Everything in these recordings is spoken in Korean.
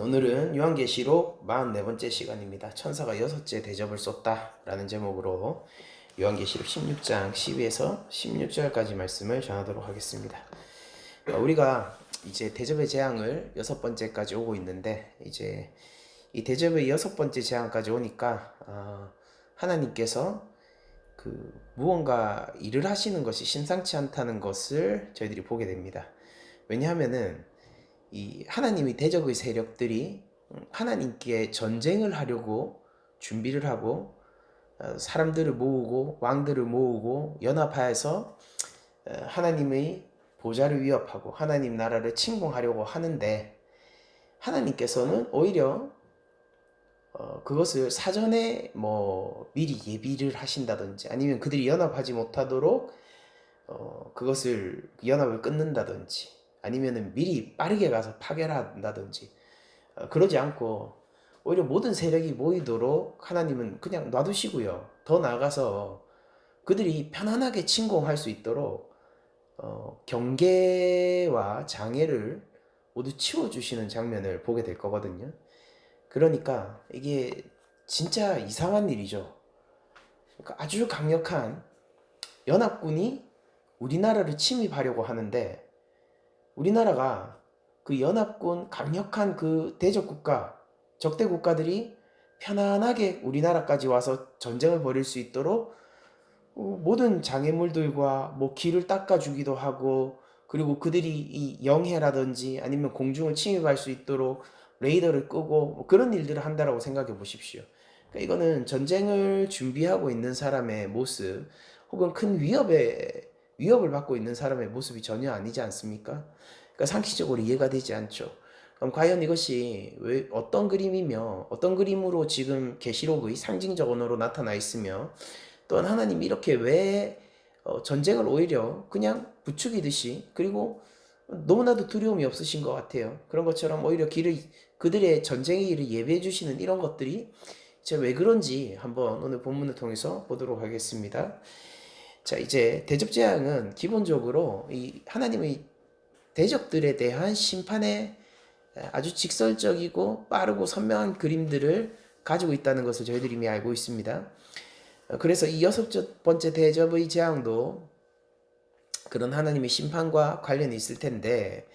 오늘은 요한계시록 44번째 시간입니다. 천사가 여섯째 대접을 쏟다 라는 제목으로 요한계시록 16장 12에서 16절까지 말씀을 전하도록 하겠습니다. 우리가 이제 대접의 재앙을 여섯 번째까지 오고 있는데, 이제 이 대접의 여섯 번째 재앙까지 오니까 하나님께서 무언가 일을 하시는 것이 심상치 않다는 것을 저희들이 보게 됩니다. 왜냐하면은 이 하나님의 대적의 세력들이 하나님께 전쟁을 하려고 준비를 하고 사람들을 모으고 왕들을 모으고 연합하여서 하나님의 보좌를 위협하고 하나님 나라를 침공하려고 하는데, 하나님께서는 오히려 그것을 사전에 미리 예비를 하신다든지, 아니면 그들이 연합하지 못하도록 그것을 연합을 끊는다든지, 아니면은 미리 빠르게 가서 파괴한다든지, 그러지 않고 오히려 모든 세력이 모이도록 하나님은 그냥 놔두시고요. 더 나아가서 그들이 편안하게 침공할 수 있도록 경계와 장애를 모두 치워주시는 장면을 보게 될 거거든요. 그러니까 이게 진짜 이상한 일이죠. 그러니까 아주 강력한 연합군이 우리나라를 침입하려고 하는데, 우리나라가 그 연합군 강력한 그 대적국가, 적대 국가들이 편안하게 우리나라까지 와서 전쟁을 벌일 수 있도록 모든 장애물들과 길을 닦아주기도 하고, 그리고 그들이 이 영해라든지 아니면 공중을 침입할 수 있도록 레이더를 끄고 그런 일들을 한다라고 생각해 보십시오. 그러니까 이거는 전쟁을 준비하고 있는 사람의 모습, 혹은 큰 위협을 받고 있는 사람의 모습이 전혀 아니지 않습니까? 그러니까 상식적으로 이해가 되지 않죠. 그럼 과연 이것이 왜 어떤 그림이며 어떤 그림으로 지금 계시록의 상징적 언어로 나타나 있으며, 또한 하나님이 이렇게 왜 전쟁을 오히려 그냥 부추기듯이, 그리고 너무나도 두려움이 없으신 것 같아요. 그런 것처럼 오히려 그들의 전쟁의 일을 예배해 주시는 이런 것들이 왜 그런지 한번 오늘 본문을 통해서 보도록 하겠습니다. 자, 이제 대접 재앙은 기본적으로 이 하나님의 대적들에 대한 심판의 아주 직설적이고 빠르고 선명한 그림들을 가지고 있다는 것을 저희들이 이미 알고 있습니다. 그래서 이 여섯 번째 대접의 재앙도 그런 하나님의 심판과 관련이 있을 텐데,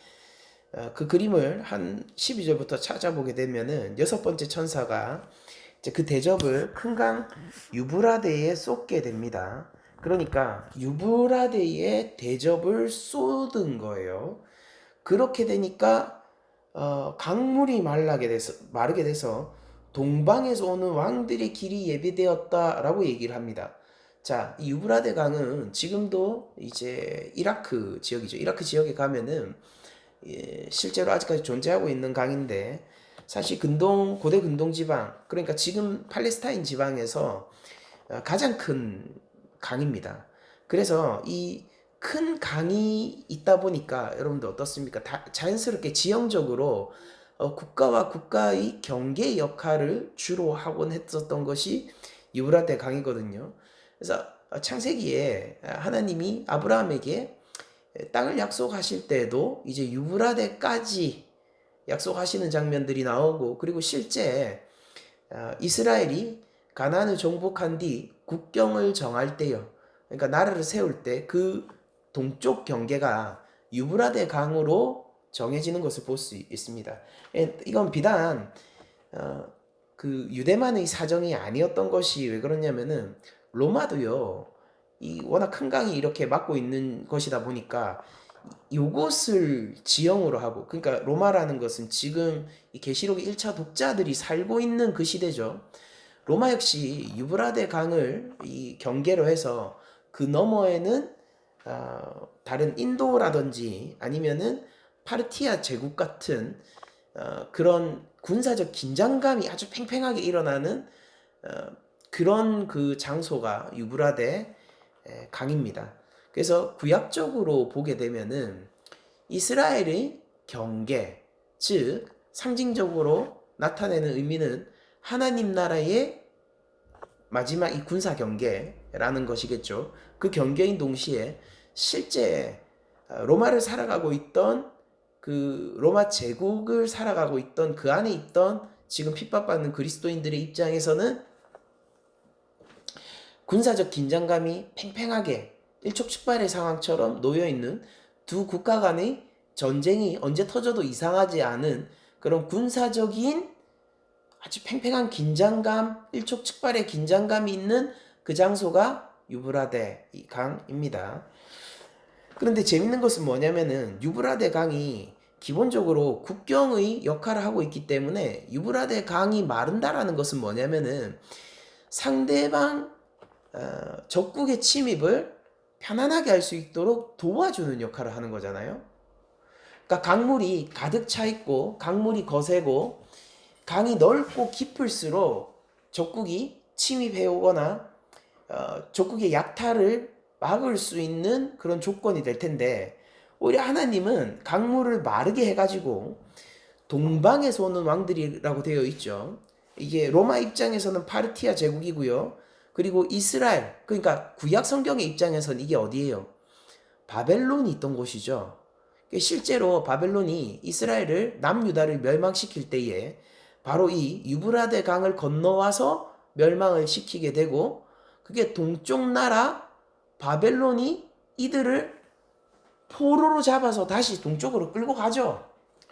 그 그림을 한 12절부터 찾아보게 되면은 여섯 번째 천사가 이제 그 대접을 큰 강 유브라데에 쏟게 됩니다. 그러니까 유브라데에 대접을 쏟은 거예요. 그렇게 되니까 강물이 마르게 돼서 동방에서 오는 왕들의 길이 예비되었다라고 얘기를 합니다. 자, 이 유브라데 강은 지금도 이제 이라크 지역이죠. 이라크 지역에 가면은 실제로 아직까지 존재하고 있는 강인데, 사실 고대 근동 지방, 그러니까 지금 팔레스타인 지방에서 가장 큰 강입니다. 그래서 이 큰 강이 있다 보니까 여러분들 어떻습니까? 자연스럽게 지형적으로 국가와 국가의 경계 역할을 주로 하곤 했었던 것이 유브라데 강이거든요. 그래서 창세기에 하나님이 아브라함에게 땅을 약속하실 때도 이제 유브라데까지 약속하시는 장면들이 나오고, 그리고 실제 이스라엘이 가나안을 정복한 뒤 국경을 정할 때요, 그러니까 나라를 세울 때 그 동쪽 경계가 유브라데 강으로 정해지는 것을 볼 수 있습니다. 이건 비단 그 유대만의 사정이 아니었던 것이 왜 그러냐면은, 로마도요, 이 워낙 큰 강이 이렇게 막고 있는 것이다 보니까 이것을 지형으로 하고, 그러니까 로마라는 것은 지금 이 계시록의 1차 독자들이 살고 있는 그 시대죠. 로마 역시 유브라데 강을 이 경계로 해서 그 너머에는 다른 인도라든지 아니면은 파르티아 제국 같은 그런 군사적 긴장감이 아주 팽팽하게 일어나는 그런 그 장소가 유브라데 강입니다. 그래서 구약적으로 보게 되면은 이스라엘의 경계, 즉 상징적으로 나타내는 의미는 하나님 나라의 마지막 이 군사 경계라는 것이겠죠. 그 경계인 동시에 실제 로마를 살아가고 있던 그 그 로마 제국을 살아가고 있던 그 안에 있던 지금 핍박받는 그리스도인들의 입장에서는 군사적 긴장감이 팽팽하게 일촉즉발의 상황처럼 놓여있는 두 국가 간의 전쟁이 언제 터져도 이상하지 않은 그런 군사적인 아주 팽팽한 긴장감, 일촉즉발의 긴장감이 있는 그 장소가 유브라데 강입니다. 그런데 재밌는 것은 뭐냐면은 유브라데 강이 기본적으로 국경의 역할을 하고 있기 때문에 유브라데 강이 마른다라는 것은 뭐냐면은 상대방 적국의 침입을 편안하게 할 수 있도록 도와주는 역할을 하는 거잖아요. 그러니까 강물이 가득 차 있고 강물이 거세고 강이 넓고 깊을수록 적국이 침입해 오거나 적국의 약탈을 막을 수 있는 그런 조건이 될 텐데, 오히려 하나님은 강물을 마르게 해가지고 동방에서 오는 왕들이라고 되어 있죠. 이게 로마 입장에서는 파르티아 제국이고요. 그리고 이스라엘, 그러니까 구약 성경의 입장에서는 이게 어디예요? 바벨론이 있던 곳이죠. 실제로 바벨론이 이스라엘을 남유다를 멸망시킬 때에 바로 이 유브라데 강을 건너와서 멸망을 시키게 되고, 그게 동쪽 나라 바벨론이 이들을 포로로 잡아서 다시 동쪽으로 끌고 가죠.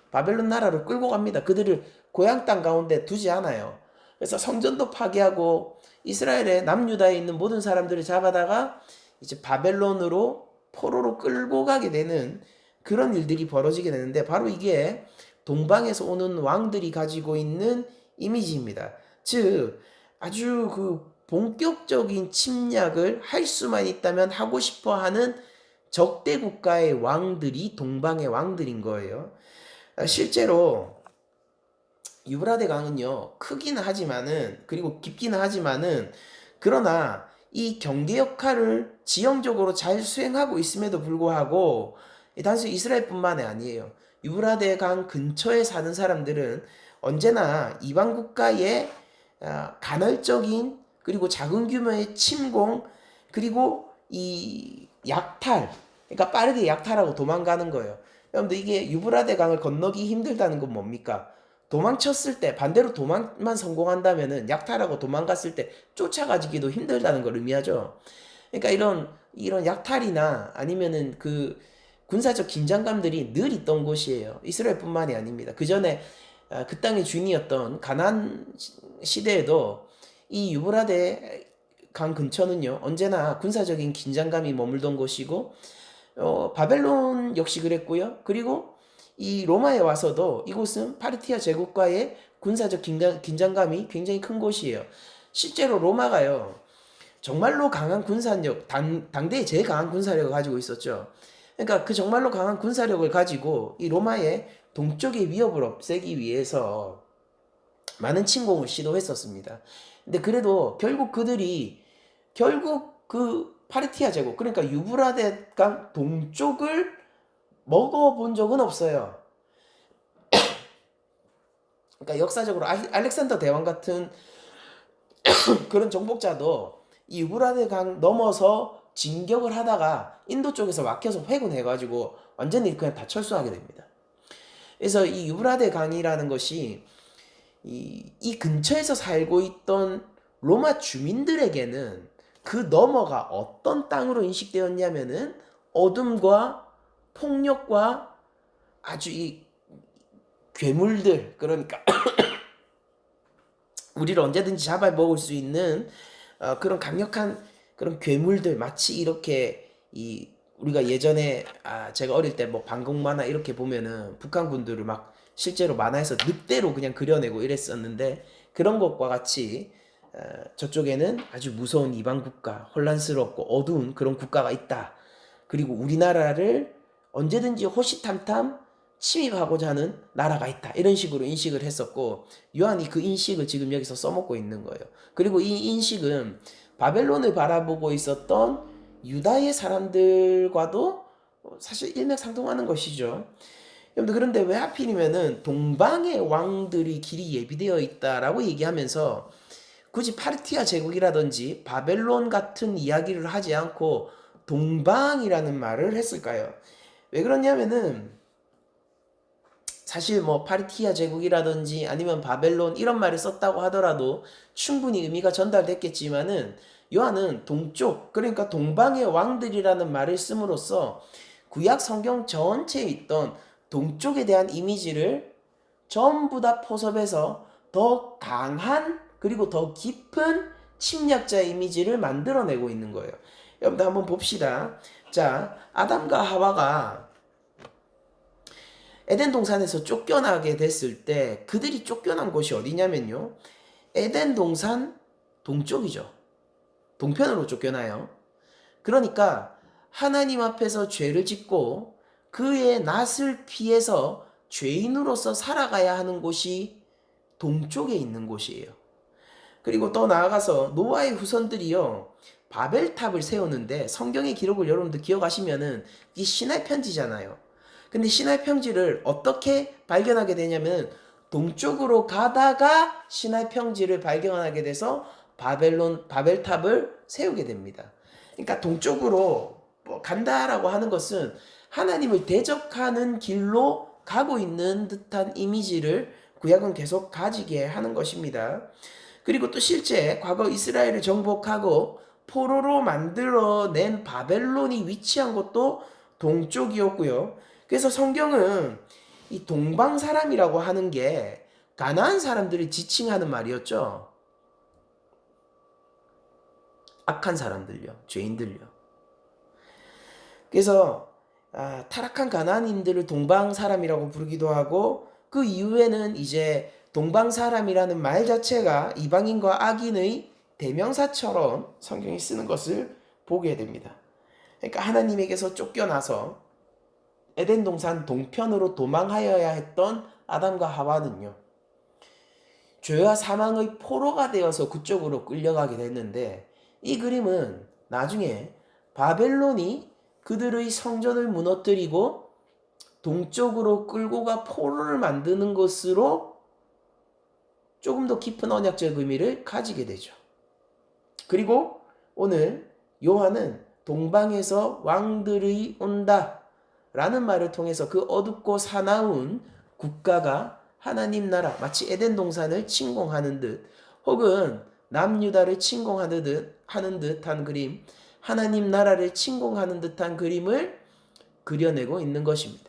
바벨론 나라로 끌고 갑니다. 그들을 고향 땅 가운데 두지 않아요. 그래서 성전도 파괴하고 이스라엘의 남유다에 있는 모든 사람들을 잡아다가 이제 바벨론으로 포로로 끌고 가게 되는 그런 일들이 벌어지게 되는데, 바로 이게 동방에서 오는 왕들이 가지고 있는 이미지입니다. 즉 아주 그 본격적인 침략을 할 수만 있다면 하고 싶어 하는 적대 국가의 왕들이 동방의 왕들인 거예요. 실제로 유브라데 강은요, 크기는 하지만은, 그리고 깊기는 하지만은, 그러나 이 경계 역할을 지형적으로 잘 수행하고 있음에도 불구하고 단순히 이스라엘뿐만이 아니에요. 유브라데 강 근처에 사는 사람들은 언제나 이방 국가의 간헐적인, 그리고 작은 규모의 침공, 그리고 이 약탈, 그러니까 빠르게 약탈하고 도망가는 거예요. 여러분들, 이게 유브라데 강을 건너기 힘들다는 건 뭡니까? 도망쳤을 때, 반대로 도망만 성공한다면은 약탈하고 도망갔을 때 쫓아가기도 힘들다는 걸 의미하죠. 그러니까 이런 약탈이나 아니면은 그 군사적 긴장감들이 늘 있던 곳이에요. 이스라엘뿐만이 아닙니다. 그 전에 그 땅의 주인이었던 가나안 시대에도 이 유브라데 강 근처는요, 언제나 군사적인 긴장감이 머물던 곳이고, 바벨론 역시 그랬고요. 그리고 이 로마에 와서도 이곳은 파르티아 제국과의 군사적 긴장감이 굉장히 큰 곳이에요. 실제로 로마가요, 정말로 강한 군사력, 당대의 제일 강한 군사력을 가지고 있었죠. 그러니까 그 정말로 강한 군사력을 가지고 이 로마의 동쪽의 위협을 없애기 위해서 많은 침공을 시도했었습니다. 근데 그래도 결국 그 파르티아 제국, 그러니까 유브라데 강 동쪽을 먹어본 적은 없어요. 그러니까 역사적으로 알렉산더 대왕 같은 그런 정복자도 이 유브라데 강 넘어서 진격을 하다가 인도 쪽에서 막혀서 회군해가지고 완전히 그냥 다 철수하게 됩니다. 그래서 이 유브라데 강이라는 것이 이 근처에서 살고 있던 로마 주민들에게는 그 너머가 어떤 땅으로 인식되었냐면은 어둠과 폭력과 아주 이 괴물들, 그러니까 우리를 언제든지 잡아먹을 수 있는 그런 강력한 그런 괴물들, 마치 이렇게 우리가 예전에 제가 어릴 때 뭐 방공 만화 이렇게 보면은 북한 군들을 막 실제로 만화에서 늑대로 그냥 그려내고 이랬었는데, 그런 것과 같이 저쪽에는 아주 무서운 이방 국가, 혼란스럽고 어두운 그런 국가가 있다. 그리고 우리나라를 언제든지 호시탐탐 침입하고자 하는 나라가 있다. 이런 식으로 인식을 했었고, 요한이 그 인식을 지금 여기서 써먹고 있는 거예요. 그리고 이 인식은 바벨론을 바라보고 있었던 유다의 사람들과도 사실 일맥상통하는 것이죠. 여러분들, 그런데 왜 하필이면은 동방의 왕들이 길이 예비되어 있다라고 얘기하면서 굳이 파르티아 제국이라든지 바벨론 같은 이야기를 하지 않고 동방이라는 말을 했을까요? 왜 그러냐면은 사실 뭐 파르티아 제국이라든지 아니면 바벨론 이런 말을 썼다고 하더라도 충분히 의미가 전달됐겠지만은 요한은 동쪽, 그러니까 동방의 왕들이라는 말을 씀으로써 구약 성경 전체에 있던 동쪽에 대한 이미지를 전부 다 포섭해서 더 강한 그리고 더 깊은 침략자의 이미지를 만들어내고 있는 거예요. 여러분들 한번 봅시다. 자, 아담과 하와가 에덴 동산에서 쫓겨나게 됐을 때 그들이 쫓겨난 곳이 어디냐면요. 에덴 동산 동쪽이죠. 동편으로 쫓겨나요. 그러니까 하나님 앞에서 죄를 짓고 그의 낯을 피해서 죄인으로서 살아가야 하는 곳이 동쪽에 있는 곳이에요. 그리고 더 나아가서 노아의 후손들이요. 바벨탑을 세우는데 성경의 기록을 여러분들 기억하시면은 이 신할 편지잖아요. 근데 신할 편지를 어떻게 발견하게 되냐면 동쪽으로 가다가 신할 편지를 발견하게 돼서 바벨탑을 세우게 됩니다. 그러니까 동쪽으로 간다라고 하는 것은 하나님을 대적하는 길로 가고 있는 듯한 이미지를 구약은 계속 가지게 하는 것입니다. 그리고 또 실제 과거 이스라엘을 정복하고 포로로 만들어낸 바벨론이 위치한 곳도 동쪽이었고요. 그래서 성경은 이 동방 사람이라고 하는 게 가나안 사람들을 지칭하는 말이었죠. 악한 사람들요, 죄인들요. 그래서 타락한 가나안인들을 동방 사람이라고 부르기도 하고 그 이후에는 이제 동방 사람이라는 말 자체가 이방인과 악인의 대명사처럼 성경이 쓰는 것을 보게 됩니다. 그러니까 하나님에게서 쫓겨나서 에덴 동산 동편으로 도망하여야 했던 아담과 하와는요. 죄와 사망의 포로가 되어서 그쪽으로 끌려가게 됐는데 이 그림은 나중에 바벨론이 그들의 성전을 무너뜨리고 동쪽으로 끌고 가 포로를 만드는 것으로 조금 더 깊은 언약적 의미를 가지게 되죠. 그리고 오늘 요한은 동방에서 왕들이 온다 라는 말을 통해서 그 어둡고 사나운 국가가 하나님 나라, 마치 에덴 동산을 침공하는 듯 혹은 남유다를 침공하는 듯한 그림, 하나님 나라를 침공하는 듯한 그림을 그려내고 있는 것입니다.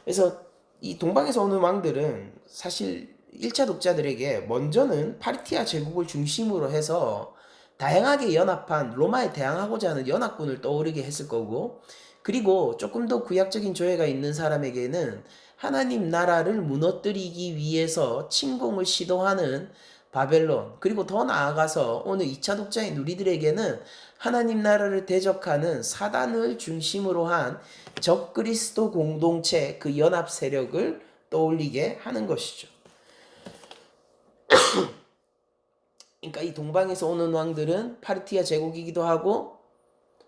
그래서 이 동방에서 오는 왕들은 사실 1차 독자들에게 먼저는 파르티아 제국을 중심으로 해서 다양하게 연합한 로마에 대항하고자 하는 연합군을 떠오르게 했을 거고, 그리고 조금 더 구약적인 조예가 있는 사람에게는 하나님 나라를 무너뜨리기 위해서 침공을 시도하는 바벨론, 그리고 더 나아가서 오늘 2차 독자인 우리들에게는 하나님 나라를 대적하는 사단을 중심으로 한 적그리스도 공동체, 그 연합 세력을 떠올리게 하는 것이죠. 그러니까 이 동방에서 오는 왕들은 파르티아 제국이기도 하고,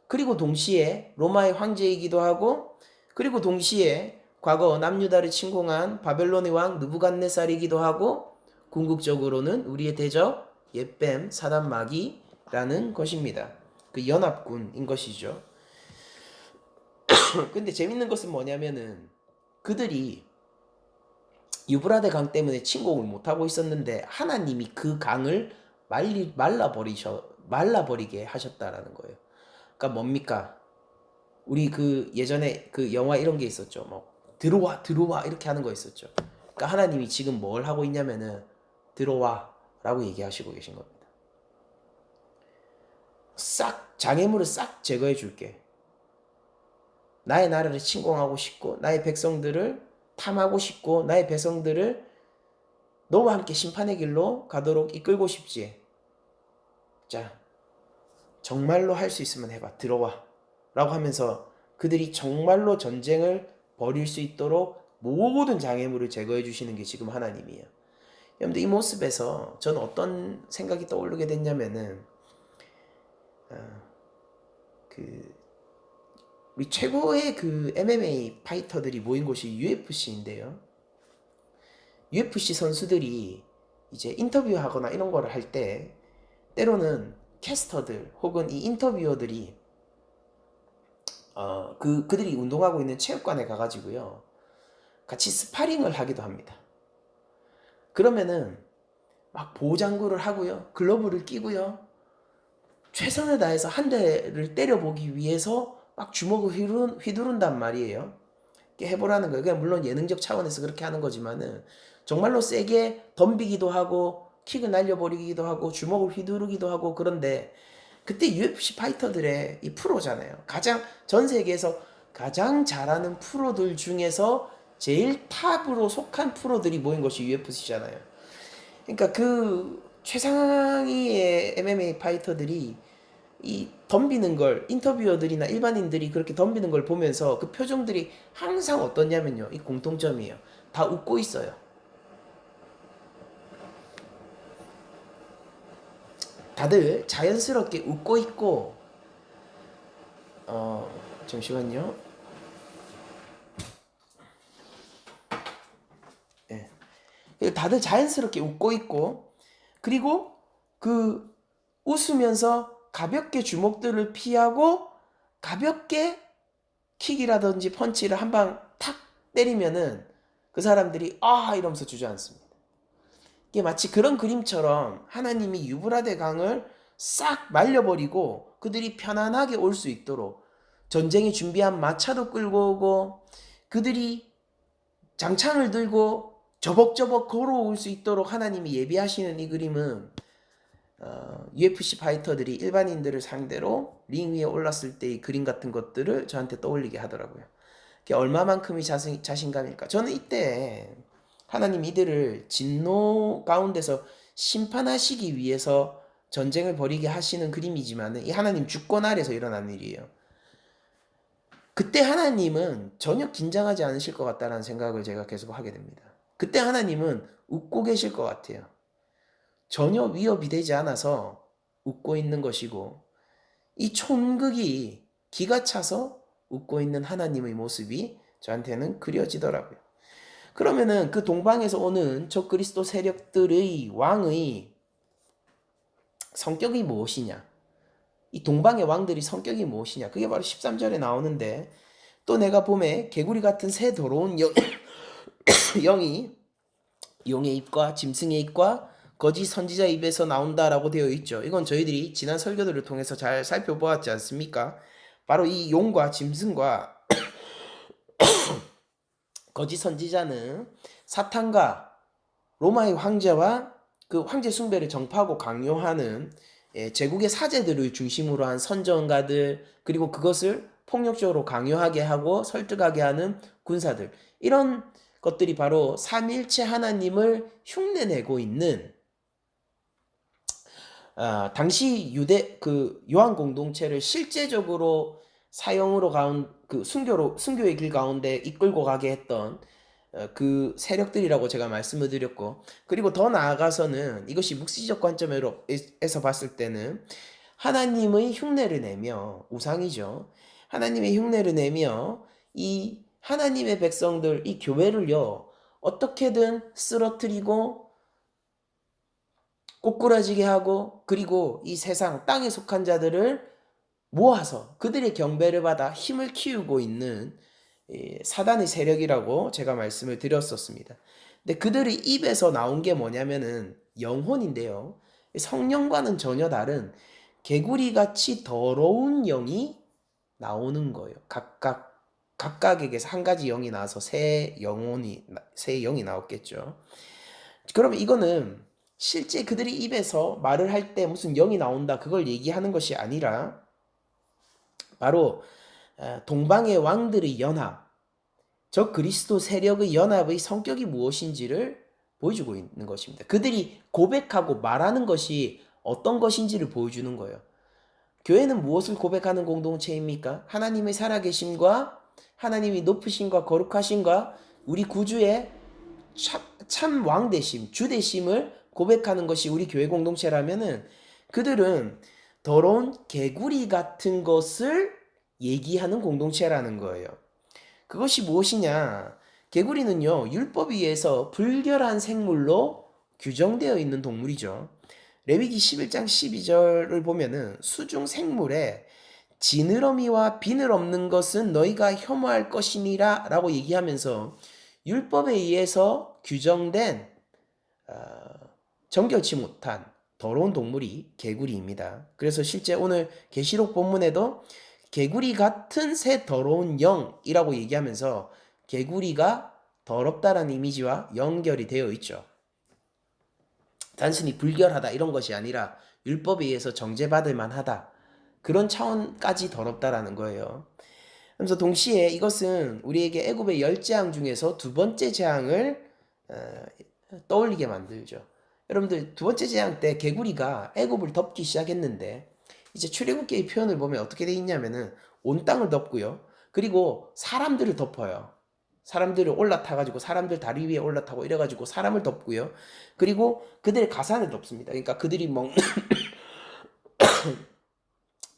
그리고 동시에 로마의 황제이기도 하고, 그리고 동시에 과거 남유다를 침공한 바벨론의 왕 느부갓네살이기도 하고, 궁극적으로는 우리의 대적 옙뱀 사단 마귀라는 것입니다. 그 연합군인 것이죠. 근데 재밌는 것은 뭐냐면은 그들이 유브라데 강 때문에 침공을 못하고 있었는데 하나님이 그 강을 말라버리게 하셨다라는 거예요. 그러니까 뭡니까? 우리 그 예전에 그 영화 이런 게 있었죠. 뭐 들어와 이렇게 하는 거 있었죠. 그러니까 하나님이 지금 뭘 하고 있냐면은 들어와라고 얘기하시고 계신 겁니다. 싹 장애물을 싹 제거해 줄게. 나의 나라를 침공하고 싶고 나의 백성들을 탐하고 싶고 나의 백성들을 너와 함께 심판의 길로 가도록 이끌고 싶지. 자, 정말로 할 수 있으면 해봐. 들어와. 라고 하면서 그들이 정말로 전쟁을 벌일 수 있도록 모든 장애물을 제거해 주시는 게 지금 하나님이에요. 여러분들 이 모습에서 저는 어떤 생각이 떠오르게 됐냐면은 우리 최고의 그 MMA 파이터들이 모인 곳이 UFC인데요. UFC 선수들이 이제 인터뷰하거나 이런 거를 할 때 때로는 캐스터들 혹은 이 인터뷰어들이 그들이 운동하고 있는 체육관에 가가지고요, 같이 스파링을 하기도 합니다. 그러면은 막 보호장구를 하고요, 글러브를 끼고요, 최선을 다해서 한 대를 때려보기 위해서 막 주먹을 휘두른단 말이에요. 해보라는 거예요. 그냥 물론 예능적 차원에서 그렇게 하는 거지만은 정말로 세게 덤비기도 하고 킥을 날려버리기도 하고 주먹을 휘두르기도 하고. 그런데 그때 UFC 파이터들의 이 프로잖아요. 가장 전 세계에서 가장 잘하는 프로들 중에서 제일 탑으로 속한 프로들이 모인 것이 UFC잖아요. 그러니까 그 최상위의 MMA 파이터들이 이 덤비는 걸, 인터뷰어들이나 일반인들이 그렇게 덤비는 걸 보면서 그 표정들이 항상 어떠냐면요, 이 공통점이에요. 다 웃고 있어요. 다들 자연스럽게 웃고 있고, 잠시만요. 예. 다들 자연스럽게 웃고 있고, 그리고 그 웃으면서 가볍게 주먹들을 피하고 가볍게 킥이라든지 펀치를 한 방 탁 때리면은 그 사람들이 아 이러면서 주저앉습니다. 이게 마치 그런 그림처럼 하나님이 유브라데 강을 싹 말려버리고 그들이 편안하게 올 수 있도록 전쟁이 준비한 마차도 끌고 오고 그들이 장창을 들고 저벅저벅 걸어올 수 있도록 하나님이 예비하시는 이 그림은 UFC 파이터들이 일반인들을 상대로 링 위에 올랐을 때의 그림 같은 것들을 저한테 떠올리게 하더라고요. 그게 얼마만큼의 자신감일까? 저는 이때 하나님 이들을 진노 가운데서 심판하시기 위해서 전쟁을 벌이게 하시는 그림이지만 이 하나님 주권 아래서 일어난 일이에요. 그때 하나님은 전혀 긴장하지 않으실 것 같다는 생각을 제가 계속 하게 됩니다. 그때 하나님은 웃고 계실 것 같아요. 전혀 위협이 되지 않아서 웃고 있는 것이고 이 촌극이 기가 차서 웃고 있는 하나님의 모습이 저한테는 그려지더라고요. 그러면은 그 동방에서 오는 저 그리스도 세력들의 왕의 성격이 무엇이냐? 이 동방의 왕들이 성격이 무엇이냐? 그게 바로 13절에 나오는데 또 내가 봄에 개구리 같은 새 더러운 영이 용의 입과 짐승의 입과 거짓 선지자 입에서 나온다라고 되어 있죠. 이건 저희들이 지난 설교들을 통해서 잘 살펴보았지 않습니까? 바로 이 용과 짐승과 거짓 선지자는 사탄과 로마의 황제와 그 황제 숭배를 정파하고 강요하는 제국의 사제들을 중심으로 한 선정가들, 그리고 그것을 폭력적으로 강요하게 하고 설득하게 하는 군사들, 이런 것들이 바로 삼일체 하나님을 흉내내고 있는 당시 유대 그 요한 공동체를 실제적으로 사형으로 가운 그 순교의 길 가운데 이끌고 가게 했던 그 세력들이라고 제가 말씀을 드렸고, 그리고 더 나아가서는 이것이 묵시적 관점에서 봤을 때는 하나님의 흉내를 내며, 우상이죠, 하나님의 흉내를 내며 이 하나님의 백성들, 이 교회를요 어떻게든 쓰러뜨리고 꼬꾸라지게 하고, 그리고 이 세상 땅에 속한 자들을 모아서 그들의 경배를 받아 힘을 키우고 있는 사단의 세력이라고 제가 말씀을 드렸었습니다. 근데 그들의 입에서 나온 게 뭐냐면은 영혼인데요, 성령과는 전혀 다른 개구리같이 더러운 영이 나오는 거예요. 각각에게서 한 가지 영이 나와서 새 영이 나왔겠죠. 그러면 이거는 실제 그들이 입에서 말을 할 때 무슨 영이 나온다 그걸 얘기하는 것이 아니라 바로 동방의 왕들의 연합, 저 그리스도 세력의 연합의 성격이 무엇인지를 보여주고 있는 것입니다. 그들이 고백하고 말하는 것이 어떤 것인지를 보여주는 거예요. 교회는 무엇을 고백하는 공동체입니까? 하나님의 살아계심과 하나님이 높으심과 거룩하심과 우리 구주의 참 왕되심, 주되심을 고백하는 것이 우리 교회 공동체라면은 그들은 더러운 개구리 같은 것을 얘기하는 공동체라는 거예요. 그것이 무엇이냐? 개구리는요, 율법에 의해서 불결한 생물로 규정되어 있는 동물이죠. 레위기 11장 12절을 보면은 수중 생물에 지느러미와 비늘 없는 것은 너희가 혐오할 것이니라 라고 얘기하면서 율법에 의해서 규정된 정결치 못한 더러운 동물이 개구리입니다. 그래서 실제 오늘 계시록 본문에도 개구리 같은 새 더러운 영이라고 얘기하면서 개구리가 더럽다라는 이미지와 연결이 되어 있죠. 단순히 불결하다 이런 것이 아니라 율법에 의해서 정죄받을 만하다. 그런 차원까지 더럽다라는 거예요. 그래서 동시에 이것은 우리에게 애굽의 10재앙 중에서 두 번째 재앙을 떠올리게 만들죠. 여러분들 두 번째 재앙 때 개구리가 애굽을 덮기 시작했는데 이제 출애굽기의 표현을 보면 어떻게 돼 있냐면은 온 땅을 덮고요. 그리고 사람들을 덮어요. 사람들을 올라타가지고 사람들 다리 위에 올라타고 이래가지고 사람을 덮고요. 그리고 그들의 가산을 덮습니다. 그러니까 그들이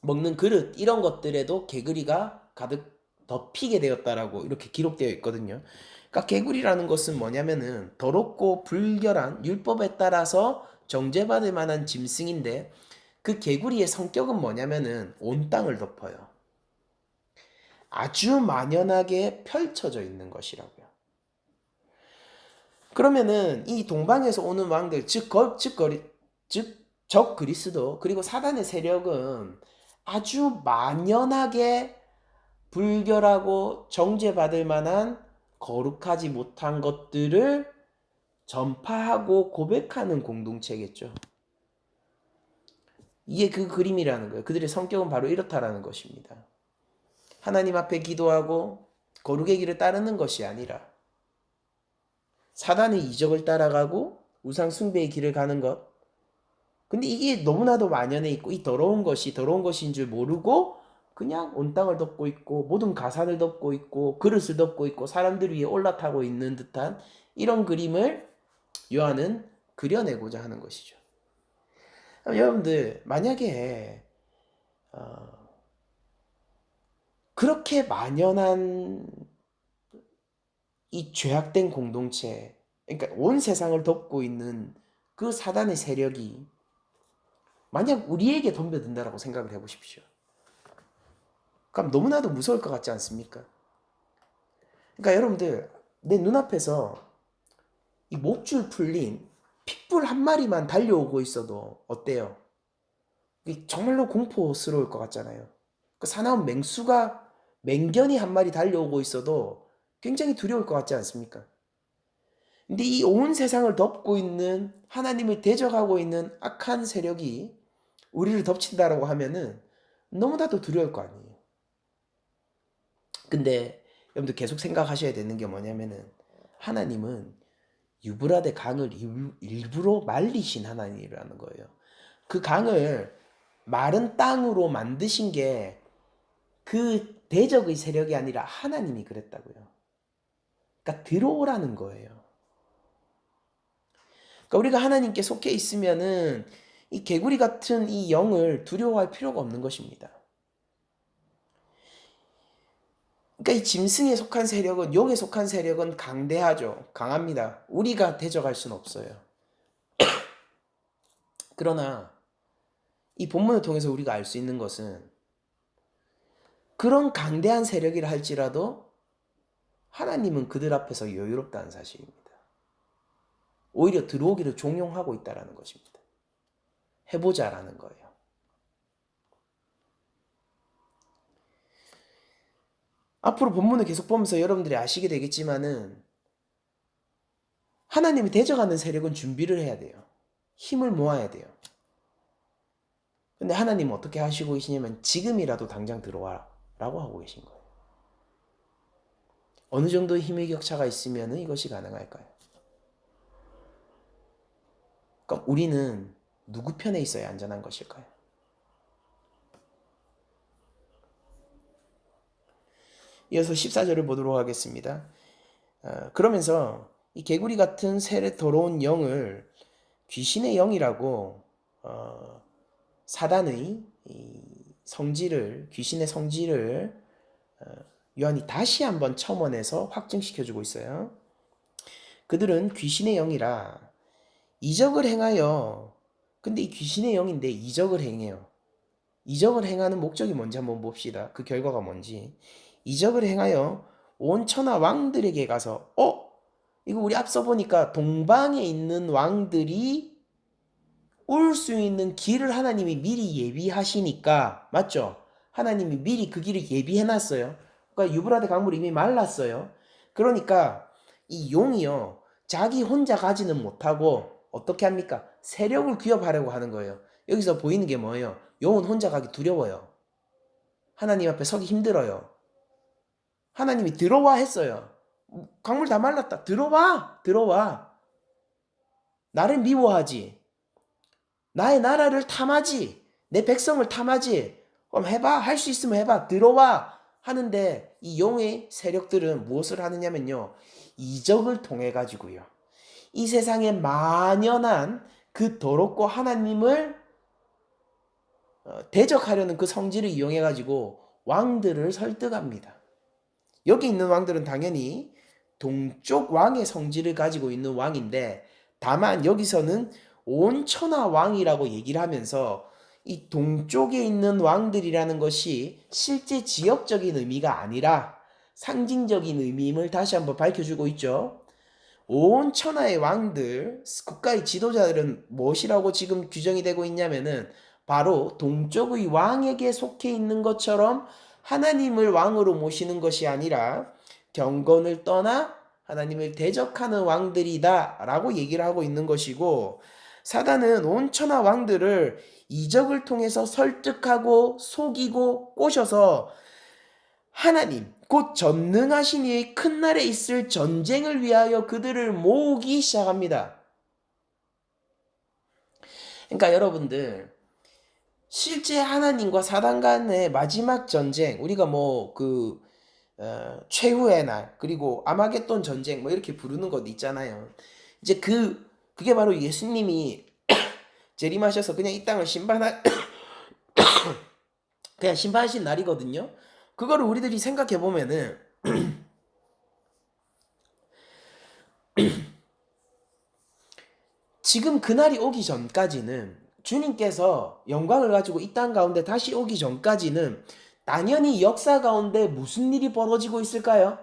먹는 그릇 이런 것들에도 개구리가 가득 덮이게 되었다라고 이렇게 기록되어 있거든요. 그러니까 개구리라는 것은 뭐냐면은 더럽고 불결한 율법에 따라서 정죄받을 만한 짐승인데 그 개구리의 성격은 뭐냐면은 온 땅을 덮어요. 아주 만연하게 펼쳐져 있는 것이라고요. 그러면은 이 동방에서 오는 왕들 적 그리스도 그리고 사단의 세력은 아주 만연하게 불결하고 정죄받을 만한 거룩하지 못한 것들을 전파하고 고백하는 공동체겠죠. 이게 그 그림이라는 거예요. 그들의 성격은 바로 이렇다라는 것입니다. 하나님 앞에 기도하고 거룩의 길을 따르는 것이 아니라 사단의 이적을 따라가고 우상 숭배의 길을 가는 것. 근데 이게 너무나도 만연해 있고 이 더러운 것이 더러운 것인 줄 모르고 그냥 온 땅을 덮고 있고 모든 가산을 덮고 있고 그릇을 덮고 있고 사람들 위에 올라타고 있는 듯한 이런 그림을 요한은 그려내고자 하는 것이죠. 여러분들 만약에 그렇게 만연한 이 죄악된 공동체, 그러니까 온 세상을 덮고 있는 그 사단의 세력이 만약 우리에게 덤벼든다라고 생각을 해보십시오. 그럼 너무나도 무서울 것 같지 않습니까? 그러니까 여러분들 내 눈앞에서 이 목줄 풀린 핏불 한 마리만 달려오고 있어도 어때요? 정말로 공포스러울 것 같잖아요. 그 사나운 맹견이 한 마리 달려오고 있어도 굉장히 두려울 것 같지 않습니까? 근데 이 온 세상을 덮고 있는 하나님을 대적하고 있는 악한 세력이 우리를 덮친다라고 하면은 너무나도 두려울 거 아니에요. 근데 여러분들 계속 생각하셔야 되는 게 뭐냐면은 하나님은 유브라데 강을 일부러 말리신 하나님이라는 거예요. 그 강을 마른 땅으로 만드신 게 그 대적의 세력이 아니라 하나님이 그랬다고요. 그러니까 들어오라는 거예요. 그러니까 우리가 하나님께 속해 있으면은 이 개구리 같은 이 영을 두려워할 필요가 없는 것입니다. 그러니까 이 짐승에 속한 세력은 용에 속한 세력은 강대하죠. 강합니다. 우리가 대적할 수는 없어요. 그러나 이 본문을 통해서 우리가 알 수 있는 것은 그런 강대한 세력이라 할지라도 하나님은 그들 앞에서 여유롭다는 사실입니다. 오히려 들어오기를 종용하고 있다는 것입니다. 해보자라는 거예요. 앞으로 본문을 계속 보면서 여러분들이 아시게 되겠지만은 하나님이 대적하는 세력은 준비를 해야 돼요. 힘을 모아야 돼요. 근데 하나님은 어떻게 하시고 계시냐면 지금이라도 당장 들어와라 라고 하고 계신 거예요. 어느 정도의 힘의 격차가 있으면 이것이 가능할까요? 그럼 우리는 누구 편에 있어야 안전한 것일까요? 이어서 14절을 보도록 하겠습니다. 그러면서 이 개구리 같은 새 더러운 영을 귀신의 영이라고 사단의 귀신의 성질을 요한이 다시 한번 첨언해서 확증시켜주고 있어요. 그들은 귀신의 영이라 이적을 행하여, 근데 이 귀신의 영인데 이적을 행해요. 이적을 행하는 목적이 뭔지 한번 봅시다. 그 결과가 뭔지. 이적을 행하여 온 천하 왕들에게 가서 이거 우리 앞서 보니까 동방에 있는 왕들이 올 수 있는 길을 하나님이 미리 예비하시니까 맞죠? 하나님이 미리 그 길을 예비해놨어요. 그러니까 유브라데 강물이 이미 말랐어요. 그러니까 이 용이요 자기 혼자 가지는 못하고 어떻게 합니까? 세력을 귀업하려고 하는 거예요. 여기서 보이는 게 뭐예요? 용은 혼자 가기 두려워요. 하나님 앞에 서기 힘들어요. 하나님이 들어와 했어요. 강물 다 말랐다. 들어와. 나를 미워하지. 나의 나라를 탐하지. 내 백성을 탐하지. 그럼 해봐. 할 수 있으면 해봐. 들어와. 하는데 이 용의 세력들은 무엇을 하느냐면요. 이적을 통해 가지고요. 이 세상에 만연한 그 더럽고 하나님을 대적하려는 그 성질을 이용해 가지고 왕들을 설득합니다. 여기 있는 왕들은 당연히 동쪽 왕의 성질을 가지고 있는 왕인데 다만 여기서는 온 천하 왕이라고 얘기를 하면서 이 동쪽에 있는 왕들이라는 것이 실제 지역적인 의미가 아니라 상징적인 의미임을 다시 한번 밝혀주고 있죠. 온 천하의 왕들, 국가의 지도자들은 무엇이라고 지금 규정이 되고 있냐면은 바로 동쪽의 왕에게 속해 있는 것처럼 하나님을 왕으로 모시는 것이 아니라 경건을 떠나 하나님을 대적하는 왕들이다 라고 얘기를 하고 있는 것이고 사단은 온 천하 왕들을 이적을 통해서 설득하고 속이고 꼬셔서 하나님 곧 전능하신 이의 큰 날에 있을 전쟁을 위하여 그들을 모으기 시작합니다. 그러니까 여러분들 실제 하나님과 사단 간의 마지막 전쟁 우리가 최후의 날 그리고 아마겟돈 전쟁 이렇게 부르는 것 있잖아요. 이제 그게 바로 예수님이 재림하셔서 그냥 이 땅을 그냥 심판하신 날이거든요. 그거를 우리들이 생각해 보면은 지금 그날이 오기 전까지는 주님께서 영광을 가지고 이 땅 가운데 다시 오기 전까지는 당연히 역사 가운데 무슨 일이 벌어지고 있을까요?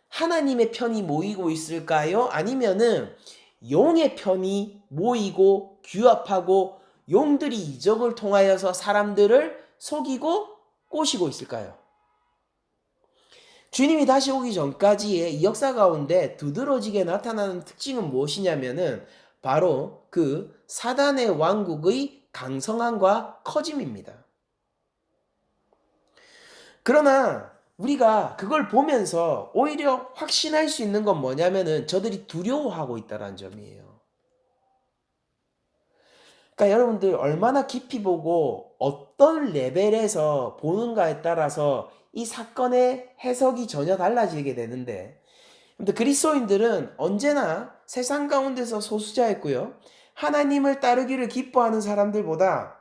하나님의 편이 모이고 있을까요? 아니면은 용의 편이 모이고 규합하고 용들이 이적을 통하여서 사람들을 속이고 꼬시고 있을까요? 주님이 다시 오기 전까지의 이 역사 가운데 두드러지게 나타나는 특징은 무엇이냐면은 바로 그 사단의 왕국의 강성함과 커짐입니다. 그러나 우리가 그걸 보면서 오히려 확신할 수 있는 건 뭐냐면은 저들이 두려워하고 있다는 점이에요. 그러니까 여러분들 얼마나 깊이 보고 어떤 레벨에서 보는가에 따라서 이 사건의 해석이 전혀 달라지게 되는데 그리스도인들은 언제나 세상 가운데서 소수자였고요. 하나님을 따르기를 기뻐하는 사람들보다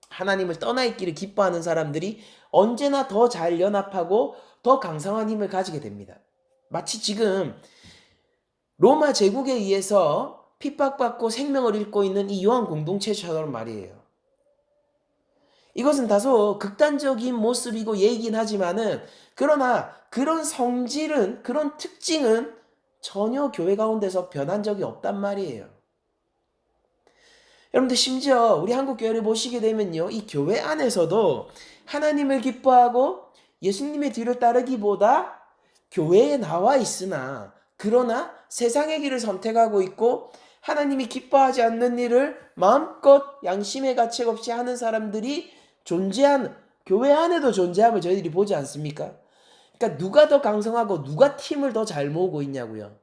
하나님을 떠나 있기를 기뻐하는 사람들이 언제나 더 잘 연합하고 더 강성한 힘을 가지게 됩니다. 마치 지금 로마 제국에 의해서 핍박받고 생명을 잃고 있는 이 요한 공동체처럼 말이에요. 이것은 다소 극단적인 모습이고 예이긴 하지만은 그러나 그런 성질은 그런 특징은 전혀 교회 가운데서 변한 적이 없단 말이에요. 여러분들 심지어 우리 한국 교회를 보시게 되면요. 이 교회 안에서도 하나님을 기뻐하고 예수님의 뒤를 따르기보다 교회에 나와 있으나 그러나 세상의 길을 선택하고 있고 하나님이 기뻐하지 않는 일을 마음껏 양심의 가책 없이 하는 사람들이 교회 안에도 존재함을 저희들이 보지 않습니까? 그러니까 누가 더 강성하고 누가 팀을 더 잘 모으고 있냐고요.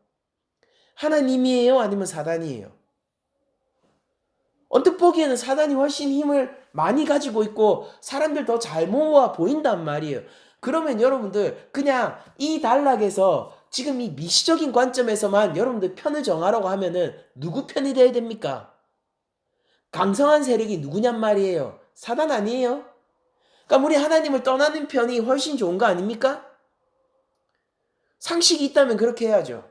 하나님이에요? 아니면 사단이에요? 언뜻 보기에는 사단이 훨씬 힘을 많이 가지고 있고 사람들 더 잘 모아 보인단 말이에요. 그러면 여러분들 그냥 이 단락에서 지금 이 미시적인 관점에서만 여러분들 편을 정하라고 하면은 누구 편이 돼야 됩니까? 강성한 세력이 누구냔 말이에요. 사단 아니에요? 그러니까 우리 하나님을 떠나는 편이 훨씬 좋은 거 아닙니까? 상식이 있다면 그렇게 해야죠.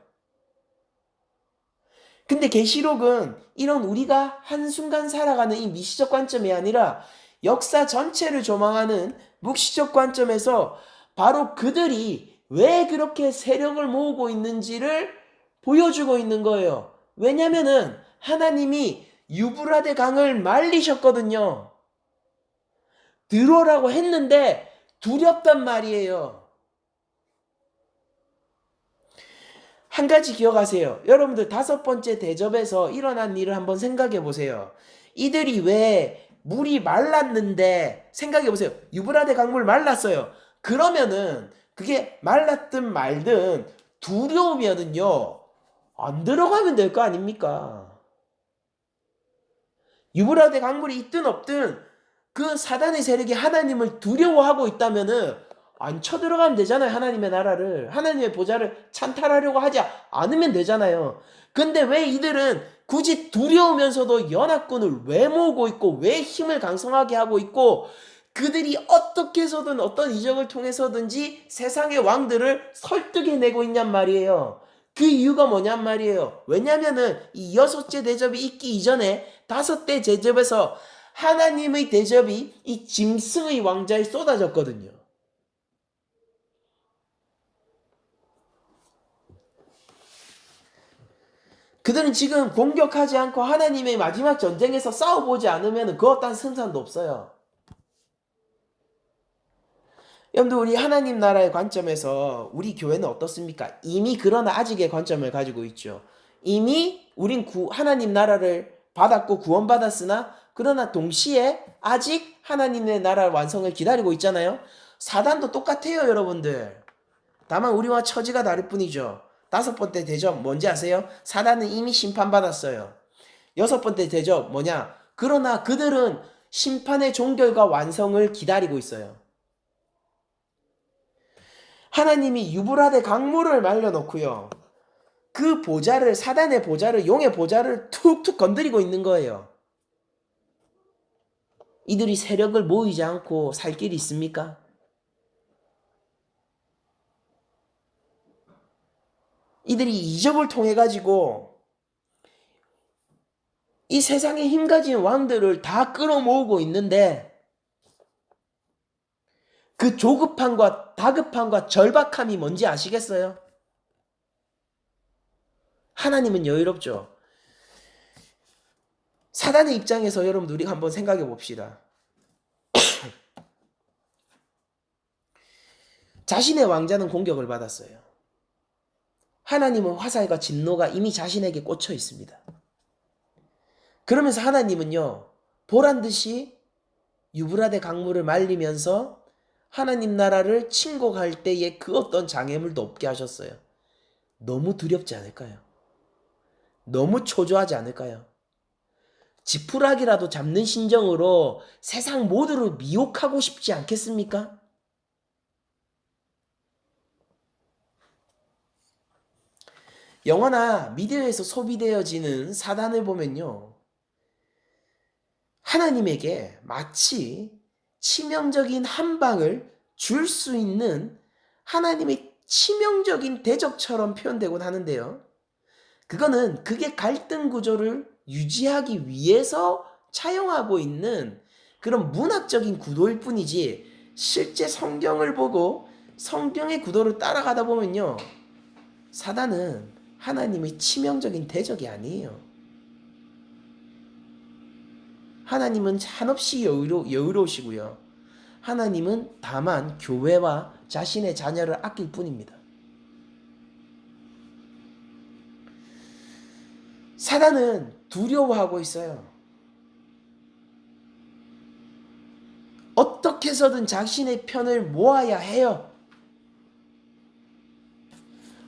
근데 계시록은 이런 우리가 한순간 살아가는 이 미시적 관점이 아니라 역사 전체를 조망하는 묵시적 관점에서 바로 그들이 왜 그렇게 세력을 모으고 있는지를 보여주고 있는 거예요. 왜냐면은 하나님이 유브라데 강을 말리셨거든요. 들어오라고 했는데 두렵단 말이에요. 한 가지 기억하세요. 여러분들 5번째 대접에서 일어난 일을 한번 생각해 보세요. 이들이 왜 물이 말랐는데 생각해 보세요. 유브라데 강물 말랐어요. 그러면은 그게 말랐든 말든 두려우면은요 안 들어가면 될 거 아닙니까? 유브라데 강물이 있든 없든 그 사단의 세력이 하나님을 두려워하고 있다면은 안 쳐들어가면 되잖아요. 하나님의 나라를. 하나님의 보좌를 찬탈하려고 하지 않으면 되잖아요. 근데 왜 이들은 굳이 두려우면서도 연합군을 왜 모으고 있고 왜 힘을 강성하게 하고 있고 그들이 어떻게 해서든 어떤 이적을 통해서든지 세상의 왕들을 설득해내고 있냔 말이에요. 그 이유가 뭐냔 말이에요. 왜냐면은 이 6째 대접이 있기 이전에 5대 대접에서 하나님의 대접이 이 짐승의 왕자에 쏟아졌거든요. 그들은 지금 공격하지 않고 하나님의 마지막 전쟁에서 싸워보지 않으면 그 어떤 승산도 없어요. 여러분들 우리 하나님 나라의 관점에서 우리 교회는 어떻습니까? 이미 그러나 아직의 관점을 가지고 있죠. 이미 우린 하나님 나라를 받았고 구원받았으나 그러나 동시에 아직 하나님의 나라 완성을 기다리고 있잖아요. 사단도 똑같아요, 여러분들. 다만 우리와 처지가 다를 뿐이죠. 5번째 대접 뭔지 아세요? 사단은 이미 심판받았어요. 6번째 대접 뭐냐? 그러나 그들은 심판의 종결과 완성을 기다리고 있어요. 하나님이 유브라데 강물을 말려놓고요. 그 보좌를 사단의 보좌를 용의 보좌를 툭툭 건드리고 있는 거예요. 이들이 세력을 모이지 않고 살 길이 있습니까? 이들이 이적을 통해 가지고 이 세상에 힘 가진 왕들을 다 끌어모으고 있는데 그 조급함과 다급함과 절박함이 뭔지 아시겠어요? 하나님은 여유롭죠. 사단의 입장에서 여러분들 우리가 한번 생각해 봅시다. 자신의 왕자는 공격을 받았어요. 하나님은 화살과 진노가 이미 자신에게 꽂혀 있습니다. 그러면서 하나님은요, 보란 듯이 유브라데 강물을 말리면서 하나님 나라를 침공할 때에 그 어떤 장애물도 없게 하셨어요. 너무 두렵지 않을까요? 너무 초조하지 않을까요? 지푸라기라도 잡는 심정으로 세상 모두를 미혹하고 싶지 않겠습니까? 영화나 미디어에서 소비되어지는 사단을 보면요. 하나님에게 마치 치명적인 한 방을 줄 수 있는 하나님의 치명적인 대적처럼 표현되곤 하는데요. 그거는 그게 갈등 구조를 유지하기 위해서 차용하고 있는 그런 문학적인 구도일 뿐이지 실제 성경을 보고 성경의 구도를 따라가다 보면요. 사단은 하나님의 치명적인 대적이 아니에요. 하나님은 한없이 여유로우시고요. 하나님은 다만 교회와 자신의 자녀를 아낄 뿐입니다. 사단은 두려워하고 있어요. 어떻게 해서든 자신의 편을 모아야 해요.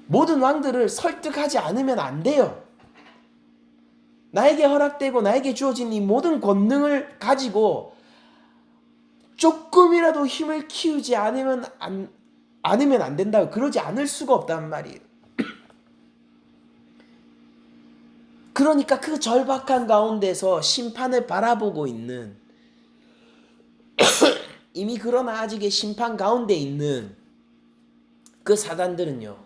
모든 왕들을 설득하지 않으면 안 돼요. 나에게 허락되고 나에게 주어진 이 모든 권능을 가지고 조금이라도 힘을 키우지 않으면 안 된다고. 그러지 않을 수가 없단 말이에요. 그러니까 그 절박한 가운데서 심판을 바라보고 있는 이미 그러나 아직의 심판 가운데 있는 그 사단들은요.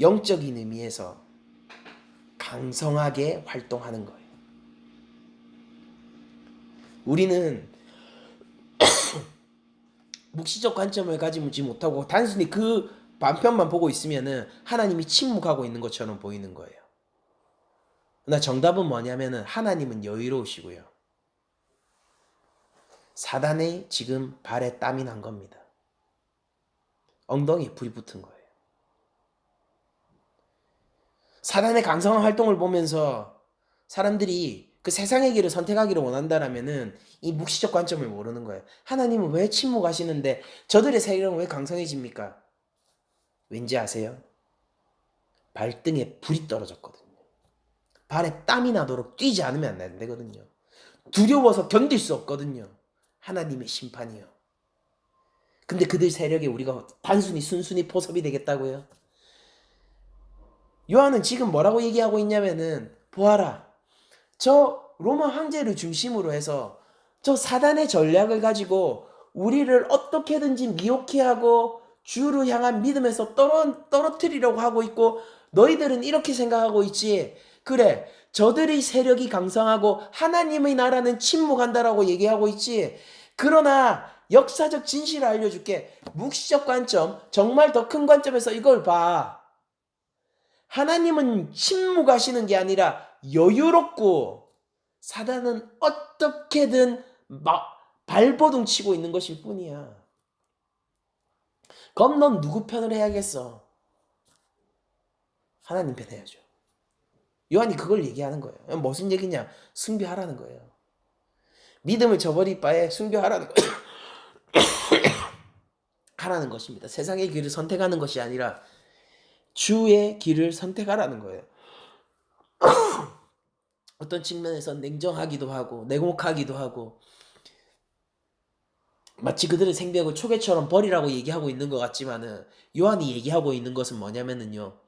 영적인 의미에서 강성하게 활동하는 거예요. 우리는 묵시적 관점을 가지지 못하고 단순히 그 반편만 보고 있으면은 하나님이 침묵하고 있는 것처럼 보이는 거예요. 그러나 정답은 뭐냐면은 하나님은 여유로우시고요. 사단의 지금 발에 땀이 난 겁니다. 엉덩이에 불이 붙은 거예요. 사단의 강성한 활동을 보면서 사람들이 그 세상의 길을 선택하기를 원한다라면은 이 묵시적 관점을 모르는 거예요. 하나님은 왜 침묵하시는데 저들의 세력은 왜 강성해집니까? 왠지 아세요? 발등에 불이 떨어졌거든요. 발에 땀이 나도록 뛰지 않으면 안 되거든요. 두려워서 견딜 수 없거든요. 하나님의 심판이요. 근데 그들 세력에 우리가 단순히 순순히 포섭이 되겠다고요? 요한은 지금 뭐라고 얘기하고 있냐면은 보아라. 저 로마 황제를 중심으로 해서 저 사단의 전략을 가지고 우리를 어떻게든지 미혹해 하고 주를 향한 믿음에서 떨어뜨리려고 하고 있고 너희들은 이렇게 생각하고 있지. 그래. 저들의 세력이 강성하고 하나님의 나라는 침묵한다라고 얘기하고 있지. 그러나 역사적 진실을 알려줄게. 묵시적 관점, 정말 더 큰 관점에서 이걸 봐. 하나님은 침묵하시는 게 아니라 여유롭고 사단은 어떻게든 발버둥 치고 있는 것일 뿐이야. 그럼 넌 누구 편을 해야겠어? 하나님 편 해야죠. 요한이 그걸 얘기하는 거예요. 무슨 얘기냐? 순교하라는 거예요. 믿음을 저버릴 바에 순교하라는 거예요. 하라는 것입니다. 세상의 길을 선택하는 것이 아니라 주의 길을 선택하라는 거예요. 어떤 측면에서 냉정하기도 하고 냉혹하기도 하고 마치 그들의 생명을 초계처럼 버리라고 얘기하고 있는 것 같지만은 요한이 얘기하고 있는 것은 뭐냐면은요.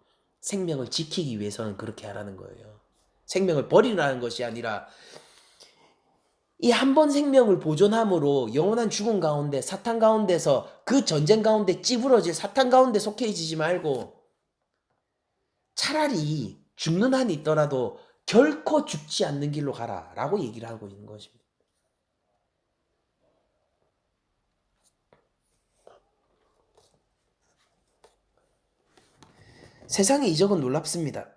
생명을 지키기 위해서는 그렇게 하라는 거예요. 생명을 버리라는 것이 아니라 이 한 번 생명을 보존함으로 영원한 죽음 가운데 사탄 가운데서 그 전쟁 가운데 찌부러질 사탄 가운데 속해지지 말고 차라리 죽는 한이 있더라도 결코 죽지 않는 길로 가라라고 얘기를 하고 있는 것입니다. 세상의 이적은 놀랍습니다.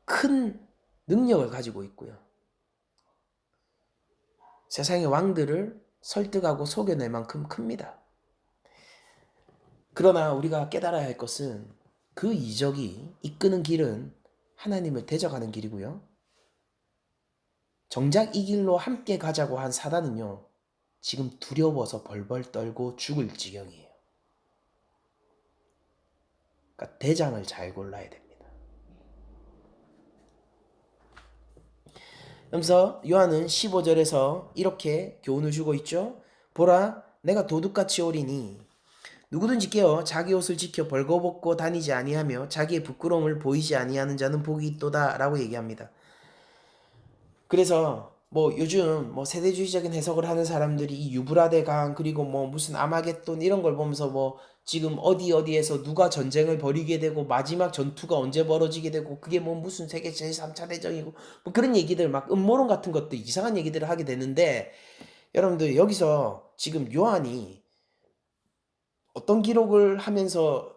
큰 능력을 가지고 있고요. 세상의 왕들을 설득하고 속여낼 만큼 큽니다. 그러나 우리가 깨달아야 할 것은 그 이적이 이끄는 길은 하나님을 대적하는 길이고요. 정작 이 길로 함께 가자고 한 사단은요. 지금 두려워서 벌벌 떨고 죽을 지경이에요. 그러니까 대장을 잘 골라야 됩니다. 그러면서 요한은 15절에서 이렇게 교훈을 주고 있죠. 보라, 내가 도둑같이 오리니 누구든지 깨어 자기 옷을 지켜 벌거벗고 다니지 아니하며 자기의 부끄러움을 보이지 아니하는 자는 복이 있도다 라고 얘기합니다. 그래서 뭐 요즘 뭐 세대주의적인 해석을 하는 사람들이 이 유브라데 강 그리고 뭐 무슨 아마겟돈 이런 걸 보면서 뭐 지금 어디에서 누가 전쟁을 벌이게 되고 마지막 전투가 언제 벌어지게 되고 그게 뭐 무슨 세계 제3차 대전이고 뭐 그런 얘기들 막 음모론 같은 것도 이상한 얘기들을 하게 되는데 여러분들 여기서 지금 요한이 어떤 기록을 하면서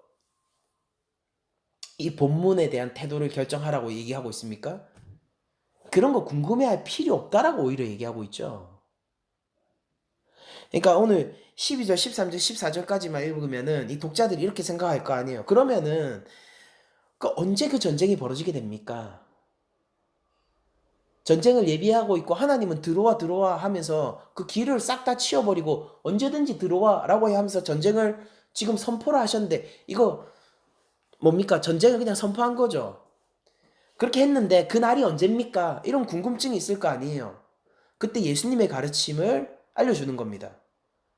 이 본문에 대한 태도를 결정하라고 얘기하고 있습니까? 그런 거 궁금해할 필요 없다라고 오히려 얘기하고 있죠. 그러니까 오늘 12절, 13절, 14절까지만 읽으면은 이 독자들이 이렇게 생각할 거 아니에요. 그러면은 언제 그 전쟁이 벌어지게 됩니까? 전쟁을 예비하고 있고 하나님은 들어와 하면서 그 길을 싹 다 치워버리고 언제든지 들어와라고 하면서 전쟁을 지금 선포를 하셨는데 이거 뭡니까? 전쟁을 그냥 선포한 거죠. 그렇게 했는데 그 날이 언제입니까? 이런 궁금증이 있을 거 아니에요. 그때 예수님의 가르침을 알려주는 겁니다.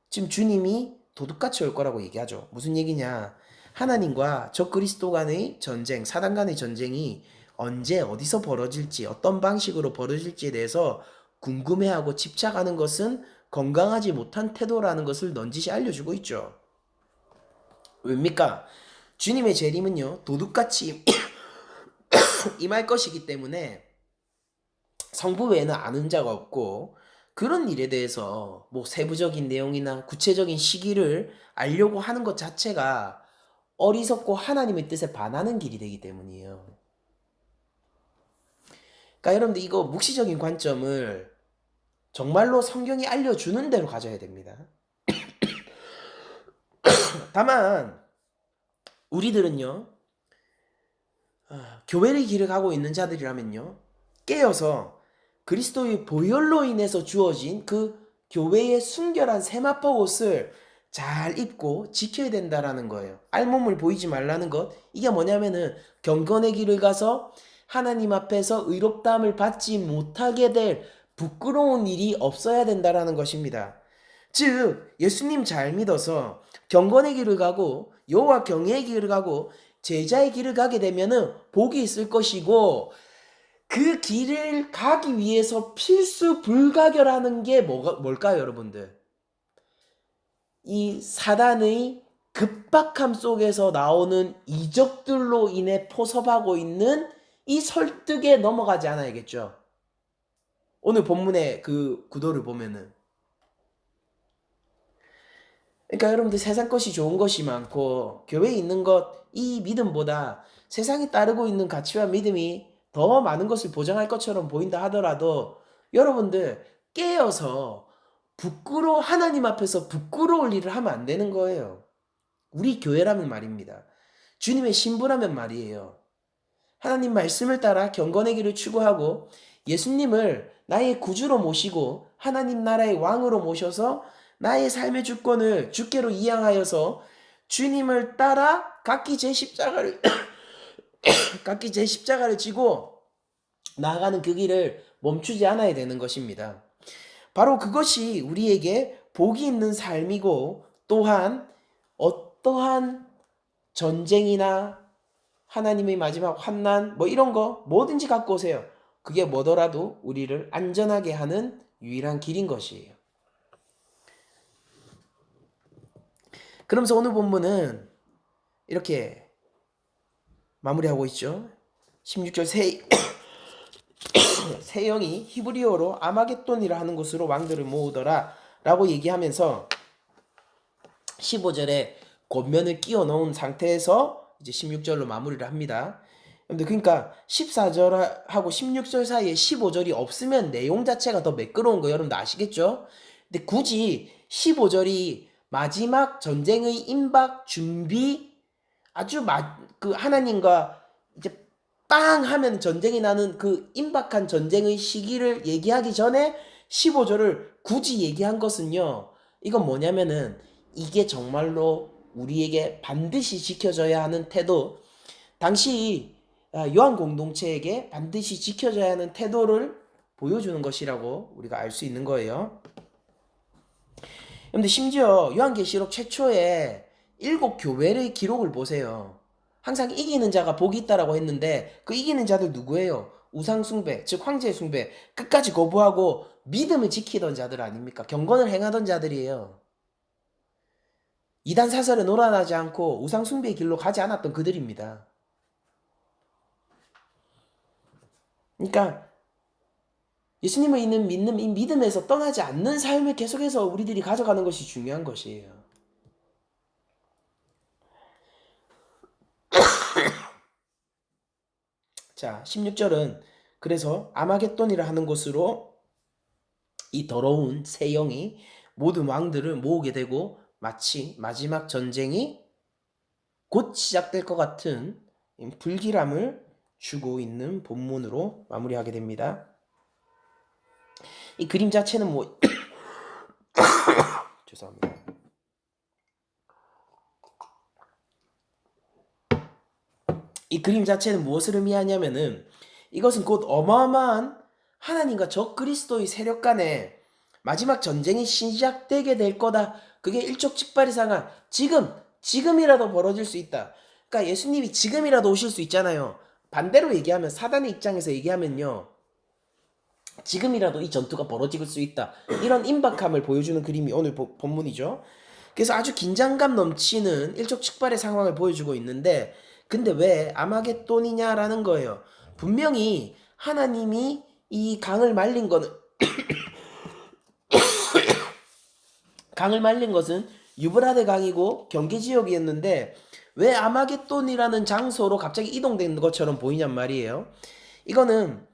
지금 주님이 도둑같이 올 거라고 얘기하죠. 무슨 얘기냐? 하나님과 저 그리스도 간의 전쟁, 사단 간의 전쟁이 언제 어디서 벌어질지 어떤 방식으로 벌어질지에 대해서 궁금해하고 집착하는 것은 건강하지 못한 태도라는 것을 넌지시 알려주고 있죠. 왜입니까? 주님의 재림은요 도둑같이 임할 것이기 때문에 성부 외에는 아는 자가 없고 그런 일에 대해서 뭐 세부적인 내용이나 구체적인 시기를 알려고 하는 것 자체가 어리석고 하나님의 뜻에 반하는 길이 되기 때문이에요. 그러니까 여러분들 이거 묵시적인 관점을 정말로 성경이 알려주는 대로 가져야 됩니다. 다만 우리들은요, 교회를 길을 가고 있는 자들이라면요, 깨어서 그리스도의 보혈로 인해서 주어진 그 교회의 순결한 세마포 옷을 잘 입고 지켜야 된다라는 거예요. 알몸을 보이지 말라는 것. 이게 뭐냐면은 경건의 길을 가서 하나님 앞에서 의롭다함을 받지 못하게 될 부끄러운 일이 없어야 된다라는 것입니다. 즉 예수님 잘 믿어서 경건의 길을 가고 여호와 경외의 길을 가고 제자의 길을 가게 되면은 복이 있을 것이고, 그 길을 가기 위해서 필수 불가결하는 게 뭘까요, 여러분들? 이 사단의 급박함 속에서 나오는 이적들로 인해 포섭하고 있는 이 설득에 넘어가지 않아야겠죠. 오늘 본문의 그 구도를 보면은, 그러니까 여러분들 세상 것이 좋은 것이 많고 교회에 있는 것, 이 믿음보다 세상에 따르고 있는 가치와 믿음이 더 많은 것을 보장할 것처럼 보인다 하더라도 여러분들 깨어서 하나님 앞에서 부끄러울 일을 하면 안 되는 거예요. 우리 교회라면 말입니다. 주님의 신부라면 말이에요. 하나님 말씀을 따라 경건의 길을 추구하고 예수님을 나의 구주로 모시고 하나님 나라의 왕으로 모셔서 나의 삶의 주권을 주께로 이양하여서 주님을 따라 각기 제 십자가를 각기 제 십자가를 지고 나아가는 그 길을 멈추지 않아야 되는 것입니다. 바로 그것이 우리에게 복이 있는 삶이고, 또한 어떠한 전쟁이나 하나님의 마지막 환난 뭐 이런 거 뭐든지 갖고 오세요. 그게 뭐더라도 우리를 안전하게 하는 유일한 길인 것이에요. 그러면서 오늘 본문은 이렇게 마무리하고 있죠. 16절 세 영이 히브리어로 아마겟돈이라 하는 곳으로 왕들을 모으더라 라고 얘기하면서 15절에 권면을 끼워 넣은 상태에서 이제 16절로 마무리를 합니다. 그러니까 14절하고 16절 사이에 15절이 없으면 내용 자체가 더 매끄러운 거 여러분들 아시겠죠? 근데 굳이 15절이 마지막 전쟁의 임박 준비, 아주 그 하나님과 이제 빵 하면 전쟁이 나는 그 임박한 전쟁의 시기를 얘기하기 전에 15절을 굳이 얘기한 것은요, 이건 뭐냐면은 이게 정말로 우리에게 반드시 지켜져야 하는 태도, 당시 요한 공동체에게 반드시 지켜져야 하는 태도를 보여주는 것이라고 우리가 알 수 있는 거예요. 그런데 심지어 요한계시록 최초에 7교회의 기록을 보세요. 항상 이기는 자가 복이 있다라고 했는데 그 이기는 자들 누구예요? 우상숭배, 즉 황제숭배, 끝까지 거부하고 믿음을 지키던 자들 아닙니까? 경건을 행하던 자들이에요. 이단 사설에 놀아나지 않고 우상숭배의 길로 가지 않았던 그들입니다. 그러니까 예수님을 믿는 이 믿음에서 떠나지 않는 삶을 계속해서 우리들이 가져가는 것이 중요한 것이에요. 자, 16절은 그래서 아마겟돈이라 하는 곳으로 이 더러운 새 영이 모든 왕들을 모으게 되고 마치 마지막 전쟁이 곧 시작될 것 같은 불길함을 주고 있는 본문으로 마무리하게 됩니다. 이 그림 자체는 죄송합니다. 이 그림 자체는 무엇을 의미하냐면은 이것은 곧 어마어마한 하나님과 적 그리스도의 세력 간에 마지막 전쟁이 시작되게 될 거다. 그게 일촉즉발의 상황. 지금이라도 벌어질 수 있다. 그러니까 예수님이 지금이라도 오실 수 있잖아요. 반대로 얘기하면, 사단의 입장에서 얘기하면요, 지금이라도 이 전투가 벌어질 수 있다. 이런 임박함을 보여주는 그림이 오늘 본문이죠. 그래서 아주 긴장감 넘치는 일촉즉발의 상황을 보여주고 있는데, 근데 왜 아마겟돈이냐라는 거예요. 분명히 하나님이 이 강을 말린 거는 강을 말린 것은 유브라데 강이고 경계 지역이었는데 왜 아마겟돈이라는 장소로 갑자기 이동된 것처럼 보이냔 말이에요. 이거는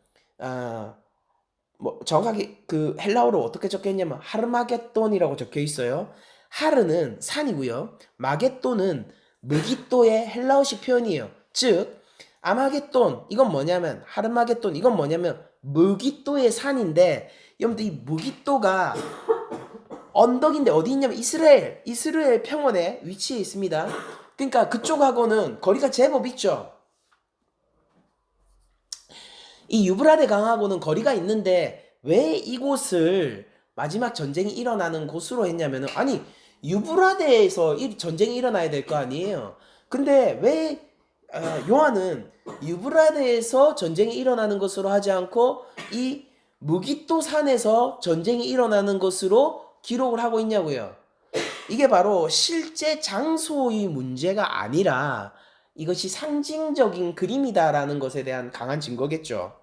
뭐 정확하게 그 헬라어로 어떻게 적혀 있냐면 하르마겟돈이라고 적혀 있어요. 하르는 산이고요. 마겟돈은 무기또의 헬라어식 표현이에요. 즉 아마겟돈 이건 뭐냐면 하르마겟돈 이건 뭐냐면 무기또의 산인데 여러분들 이 무기또가 언덕인데 어디 있냐면 이스라엘 평원에 위치해 있습니다. 그러니까 그쪽하고는 거리가 제법 있죠. 이 유브라데 강하고는 거리가 있는데 왜 이곳을 마지막 전쟁이 일어나는 곳으로 했냐면은 아니 유브라데에서 전쟁이 일어나야 될 거 아니에요. 근데 왜 요한은 유브라데에서 전쟁이 일어나는 것으로 하지 않고 이 무기또 산에서 전쟁이 일어나는 것으로 기록을 하고 있냐고요. 이게 바로 실제 장소의 문제가 아니라 이것이 상징적인 그림이다라는 것에 대한 강한 증거겠죠.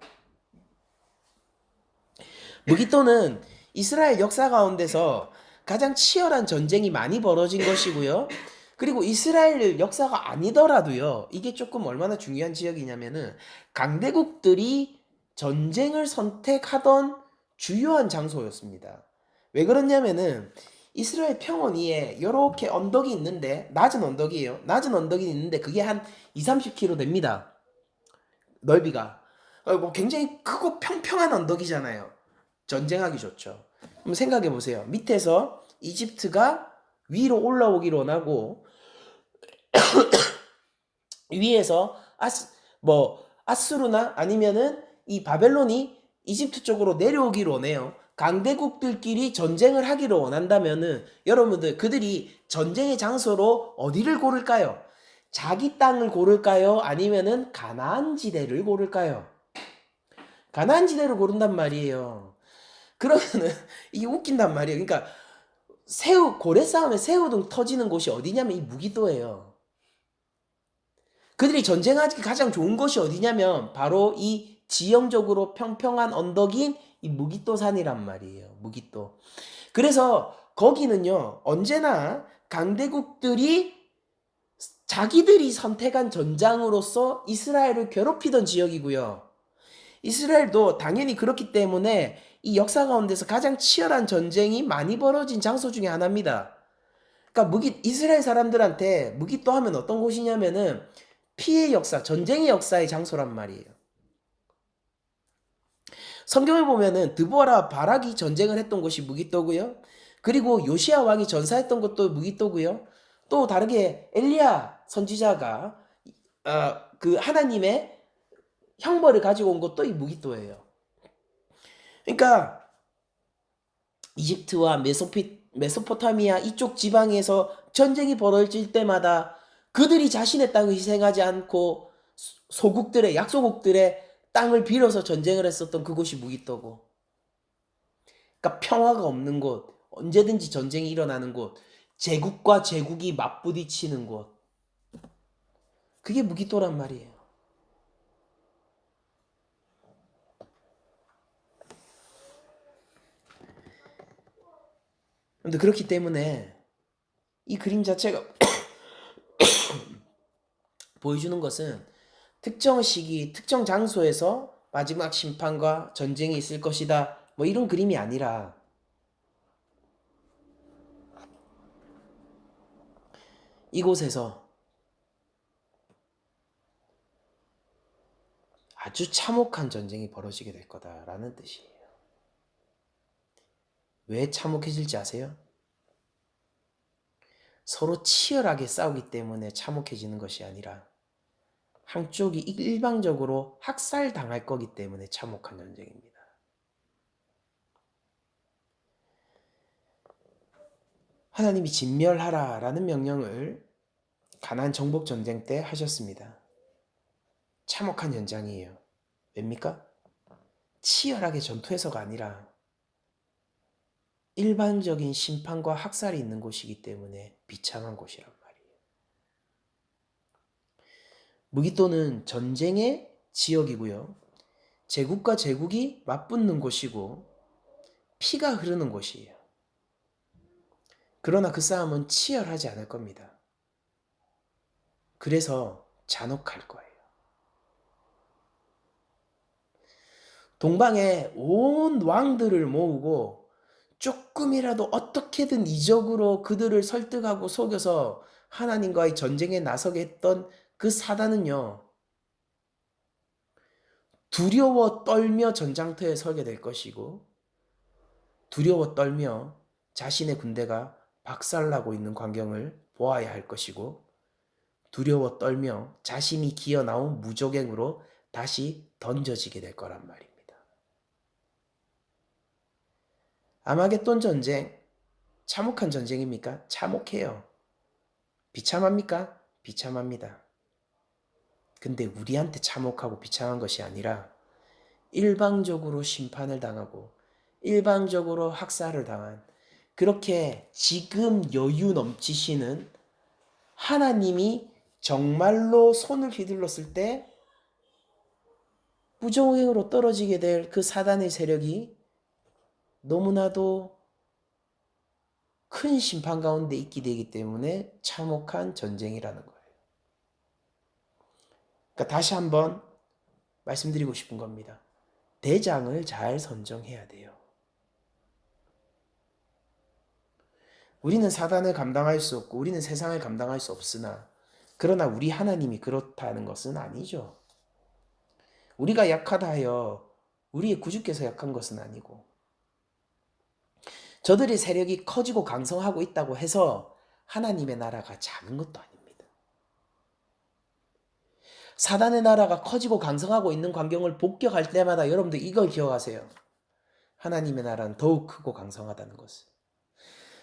무기또는 이스라엘 역사 가운데서 가장 치열한 전쟁이 많이 벌어진 것이고요. 그리고 이스라엘 역사가 아니더라도요. 이게 조금 얼마나 중요한 지역이냐면은 강대국들이 전쟁을 선택하던 주요한 장소였습니다. 왜 그러냐면은 이스라엘 평원 위에 이렇게 언덕이 있는데 낮은 언덕이에요. 낮은 언덕이 있는데 그게 한 2, 30km 됩니다. 넓이가. 뭐 굉장히 크고 평평한 언덕이잖아요. 전쟁하기 좋죠. 한번 생각해 보세요. 밑에서 이집트가 위로 올라오기로 원하고 위에서 아수르나 아니면은 이 바벨론이 이집트 쪽으로 내려오기로 원해요. 강대국들끼리 전쟁을 하기로 원한다면은 여러분들 그들이 전쟁의 장소로 어디를 고를까요? 자기 땅을 고를까요? 아니면은 가나안 지대를 고를까요? 가나안 지대를 고른단 말이에요. 그러면은 이게 웃긴단 말이에요. 그러니까 고래 싸움에 새우등 터지는 곳이 어디냐면 이 무기도예요. 그들이 전쟁하기 가장 좋은 곳이 어디냐면 바로 이 지형적으로 평평한 언덕인 이 무기또산이란 말이에요. 무기또. 그래서 거기는요 언제나 강대국들이 자기들이 선택한 전장으로서 이스라엘을 괴롭히던 지역이고요. 이스라엘도 당연히 그렇기 때문에 이 역사 가운데서 가장 치열한 전쟁이 많이 벌어진 장소 중에 하나입니다. 그러니까 이스라엘 사람들한테 무기또 하면 어떤 곳이냐면은 피해 역사, 전쟁의 역사의 장소란 말이에요. 성경을 보면은 드보라 바락이 전쟁을 했던 곳이 무기또고요. 그리고 요시야 왕이 전사했던 곳도 무기또고요. 또 다르게 엘리야 선지자가 그 하나님의 형벌을 가지고 온 것도 이 무기또예요. 그러니까 이집트와 메소포타미아 이쪽 지방에서 전쟁이 벌어질 때마다 그들이 자신의 땅을 희생하지 않고 소국들의 약소국들의 땅을 빌어서 전쟁을 했었던 그곳이 무기또고, 그러니까 평화가 없는 곳, 언제든지 전쟁이 일어나는 곳, 제국과 제국이 맞부딪히는 곳, 그게 무기또란 말이에요. 근데 그렇기 때문에 이 그림 자체가 보여주는 것은 특정 시기, 특정 장소에서 마지막 심판과 전쟁이 있을 것이다. 뭐 이런 그림이 아니라 이곳에서 아주 참혹한 전쟁이 벌어지게 될 거다라는 뜻이에요. 왜 참혹해질지 아세요? 서로 치열하게 싸우기 때문에 참혹해지는 것이 아니라 한쪽이 일방적으로 학살당할 거기 때문에 참혹한 전쟁입니다. 하나님이 진멸하라라는 명령을 가나안 정복 전쟁 때 하셨습니다. 참혹한 현장이에요. 왜입니까? 치열하게 전투해서가 아니라 일반적인 심판과 학살이 있는 곳이기 때문에 비참한 곳이란 말이에요. 무기또는 전쟁의 지역이고요. 제국과 제국이 맞붙는 곳이고 피가 흐르는 곳이에요. 그러나 그 싸움은 치열하지 않을 겁니다. 그래서 잔혹할 거예요. 동방에 온 왕들을 모으고 조금이라도 어떻게든 이적으로 그들을 설득하고 속여서 하나님과의 전쟁에 나서게 했던 그 사단은요, 두려워 떨며 전장터에 서게 될 것이고, 두려워 떨며 자신의 군대가 박살나고 있는 광경을 보아야 할 것이고, 두려워 떨며 자신이 기어 나온 무적행으로 다시 던져지게 될 거란 말입니다. 아마겟돈 전쟁, 참혹한 전쟁입니까? 참혹해요. 비참합니까? 비참합니다. 근데 우리한테 참혹하고 비참한 것이 아니라 일방적으로 심판을 당하고 일방적으로 학살을 당한, 그렇게 지금 여유 넘치시는 하나님이 정말로 손을 휘둘렀을 때 부정행으로 떨어지게 될 그 사단의 세력이 너무나도 큰 심판 가운데 있게 되기 때문에 참혹한 전쟁이라는 거예요. 그러니까 다시 한번 말씀드리고 싶은 겁니다. 대장을 잘 선정해야 돼요. 우리는 사단을 감당할 수 없고 우리는 세상을 감당할 수 없으나, 그러나 우리 하나님이 그렇다는 것은 아니죠. 우리가 약하다 하여 우리의 구주께서 약한 것은 아니고, 저들의 세력이 커지고 강성하고 있다고 해서 하나님의 나라가 작은 것도 아닙니다. 사단의 나라가 커지고 강성하고 있는 광경을 목격할 때마다 여러분들 이걸 기억하세요. 하나님의 나라는 더욱 크고 강성하다는 것을.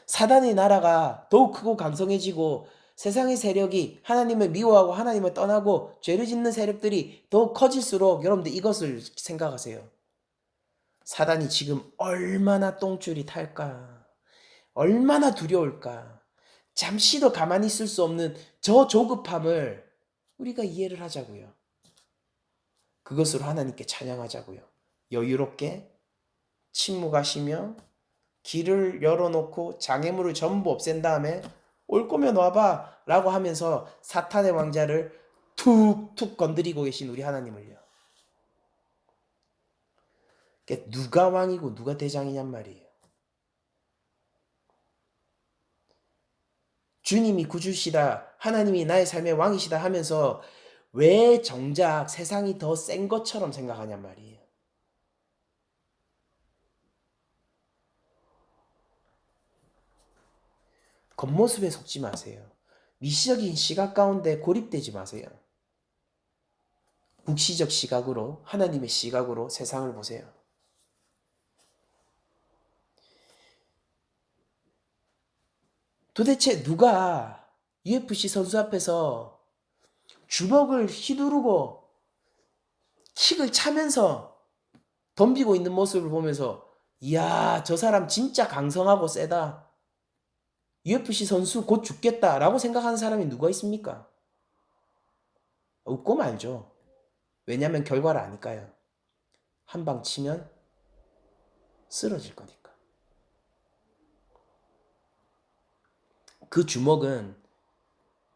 사단의 나라가 더욱 크고 강성해지고 세상의 세력이 하나님을 미워하고 하나님을 떠나고 죄를 짓는 세력들이 더욱 커질수록 여러분들 이것을 생각하세요. 사단이 지금 얼마나 똥줄이 탈까? 얼마나 두려울까? 잠시도 가만히 있을 수 없는 저 조급함을 우리가 이해를 하자고요. 그것으로 하나님께 찬양하자고요. 여유롭게 침묵하시며 길을 열어놓고 장애물을 전부 없앤 다음에 올 거면 와봐 라고 하면서 사탄의 왕자를 툭툭 건드리고 계신 우리 하나님을요. 누가 왕이고 누가 대장이냔 말이에요. 주님이 구주시다, 하나님이 나의 삶의 왕이시다 하면서 왜 정작 세상이 더 센 것처럼 생각하냔 말이에요. 겉모습에 속지 마세요. 미시적인 시각 가운데 고립되지 마세요. 묵시적 시각으로, 하나님의 시각으로 세상을 보세요. 도대체 누가 UFC 선수 앞에서 주먹을 휘두르고 킥을 차면서 덤비고 있는 모습을 보면서 이야, 저 사람 진짜 강성하고 세다, UFC 선수 곧 죽겠다라고 생각하는 사람이 누가 있습니까? 웃고 말죠. 왜냐하면 결과를 아니까요. 한 방 치면 쓰러질 거니까. 그 주먹은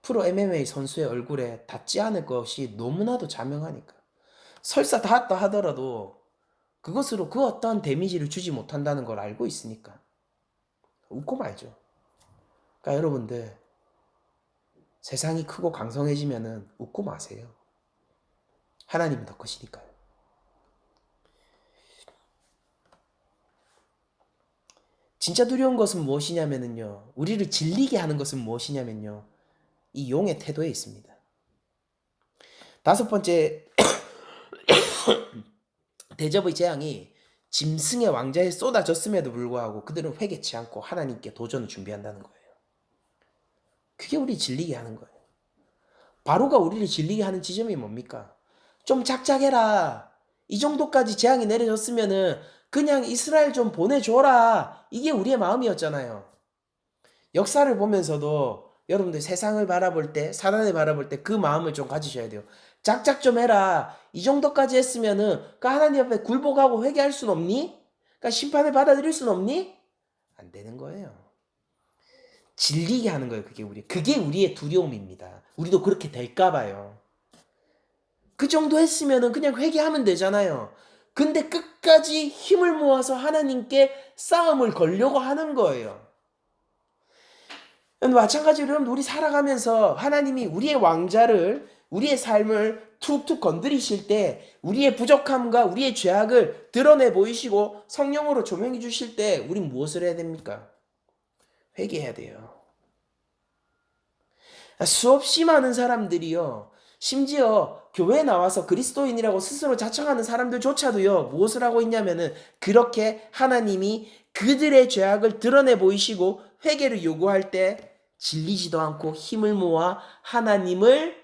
프로 MMA 선수의 얼굴에 닿지 않을 것이 너무나도 자명하니까. 설사 닿았다 하더라도 그것으로 그 어떤 데미지를 주지 못한다는 걸 알고 있으니까 웃고 말죠. 그러니까 여러분들, 세상이 크고 강성해지면은 웃고 마세요. 하나님은 더 크시니까요. 진짜 두려운 것은 무엇이냐면요, 우리를 질리게 하는 것은 무엇이냐면요, 이 용의 태도에 있습니다. 다섯 번째, 대접의 재앙이 짐승의 왕자에 쏟아졌음에도 불구하고 그들은 회개치 않고 하나님께 도전을 준비한다는 거예요. 그게 우리 질리게 하는 거예요. 바로가 우리를 질리게 하는 지점이 뭡니까? 좀 작작해라, 이 정도까지 재앙이 내려졌으면은 그냥 이스라엘 좀 보내줘라, 이게 우리의 마음이었잖아요. 역사를 보면서도 여러분들 세상을 바라볼 때, 사단을 바라볼 때 그 마음을 좀 가지셔야 돼요. 작작 좀 해라. 이 정도까지 했으면은 그 하나님 앞에 굴복하고 회개할 순 없니? 그러니까 심판을 받아들일 순 없니? 안 되는 거예요. 질리게 하는 거예요. 그게 우리의 두려움입니다. 우리도 그렇게 될까 봐요. 그 정도 했으면은 그냥 회개하면 되잖아요. 근데 끝까지 힘을 모아서 하나님께 싸움을 걸려고 하는 거예요. 마찬가지로 여러분, 우리 살아가면서 하나님이 우리의 왕자를, 우리의 삶을 툭툭 건드리실 때 우리의 부족함과 우리의 죄악을 드러내 보이시고 성령으로 조명해 주실 때 우린 무엇을 해야 됩니까? 회개해야 돼요. 수없이 많은 사람들이요, 심지어 교회에 나와서 그리스도인이라고 스스로 자청하는 사람들조차도요, 무엇을 하고 있냐면은 그렇게 하나님이 그들의 죄악을 드러내 보이시고 회개를 요구할 때 질리지도 않고 힘을 모아 하나님을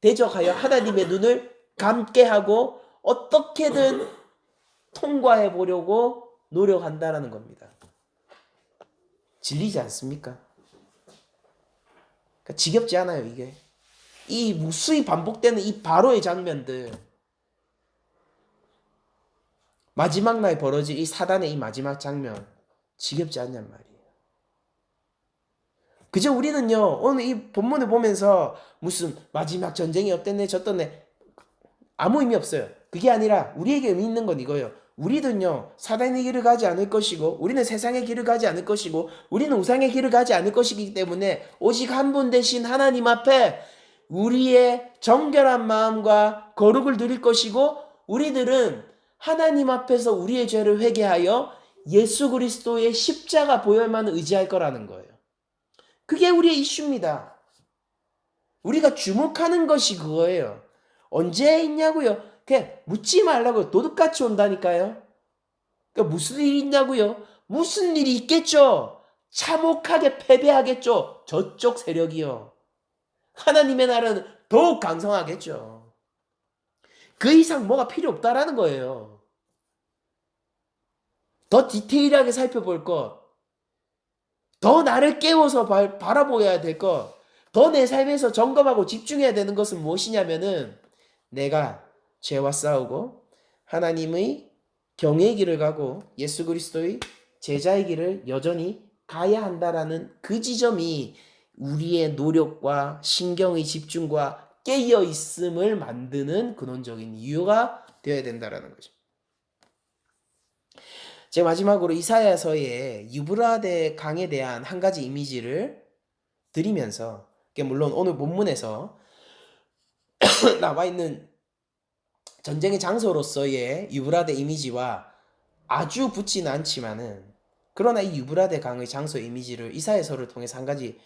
대적하여 하나님의 눈을 감게 하고 어떻게든 통과해 보려고 노력한다라는 겁니다. 질리지 않습니까? 그러니까 지겹지 않아요, 이게. 이 무수히 반복되는 이 바로의 장면들, 마지막 날 벌어질 이 사단의 이 마지막 장면, 지겹지 않냔 말이에요. 그저 우리는요, 오늘 이 본문을 보면서 무슨 마지막 전쟁이 어땠네 저떴네 아무 의미 없어요. 그게 아니라 우리에게 의미 있는 건 이거예요. 우리는요, 사단의 길을 가지 않을 것이고, 우리는 세상의 길을 가지 않을 것이고, 우리는 우상의 길을 가지 않을 것이기 때문에 오직 한 분 대신 하나님 앞에 우리의 정결한 마음과 거룩을 드릴 것이고, 우리들은 하나님 앞에서 우리의 죄를 회개하여 예수 그리스도의 십자가 보혈만 의지할 거라는 거예요. 그게 우리의 이슈입니다. 우리가 주목하는 것이 그거예요. 언제 있냐고요? 그냥 묻지 말라고요. 도둑같이 온다니까요. 그러니까 무슨 일이 있냐고요? 무슨 일이 있겠죠? 참혹하게 패배하겠죠. 저쪽 세력이요. 하나님의 나라는 더욱 강성하겠죠. 그 이상 뭐가 필요 없다라는 거예요. 더 디테일하게 살펴볼 것, 더 나를 깨워서 바라보아야 될 것, 더 내 삶에서 점검하고 집중해야 되는 것은 무엇이냐면은 내가 죄와 싸우고 하나님의 경외의 길을 가고 예수 그리스도의 제자의 길을 여전히 가야 한다라는 그 지점이 우리의 노력과 신경의 집중과 깨어 있음을 만드는 근원적인 이유가 되어야 된다라는 거죠. 제 마지막으로 이사야서의 유브라데 강에 대한 한 가지 이미지를 드리면서, 물론 오늘 본문에서 나와 있는 전쟁의 장소로서의 유브라데 이미지와 아주 붙지는 않지만은, 그러나 이 유브라데 강의 장소 이미지를 이사야서를 통해서 한 가지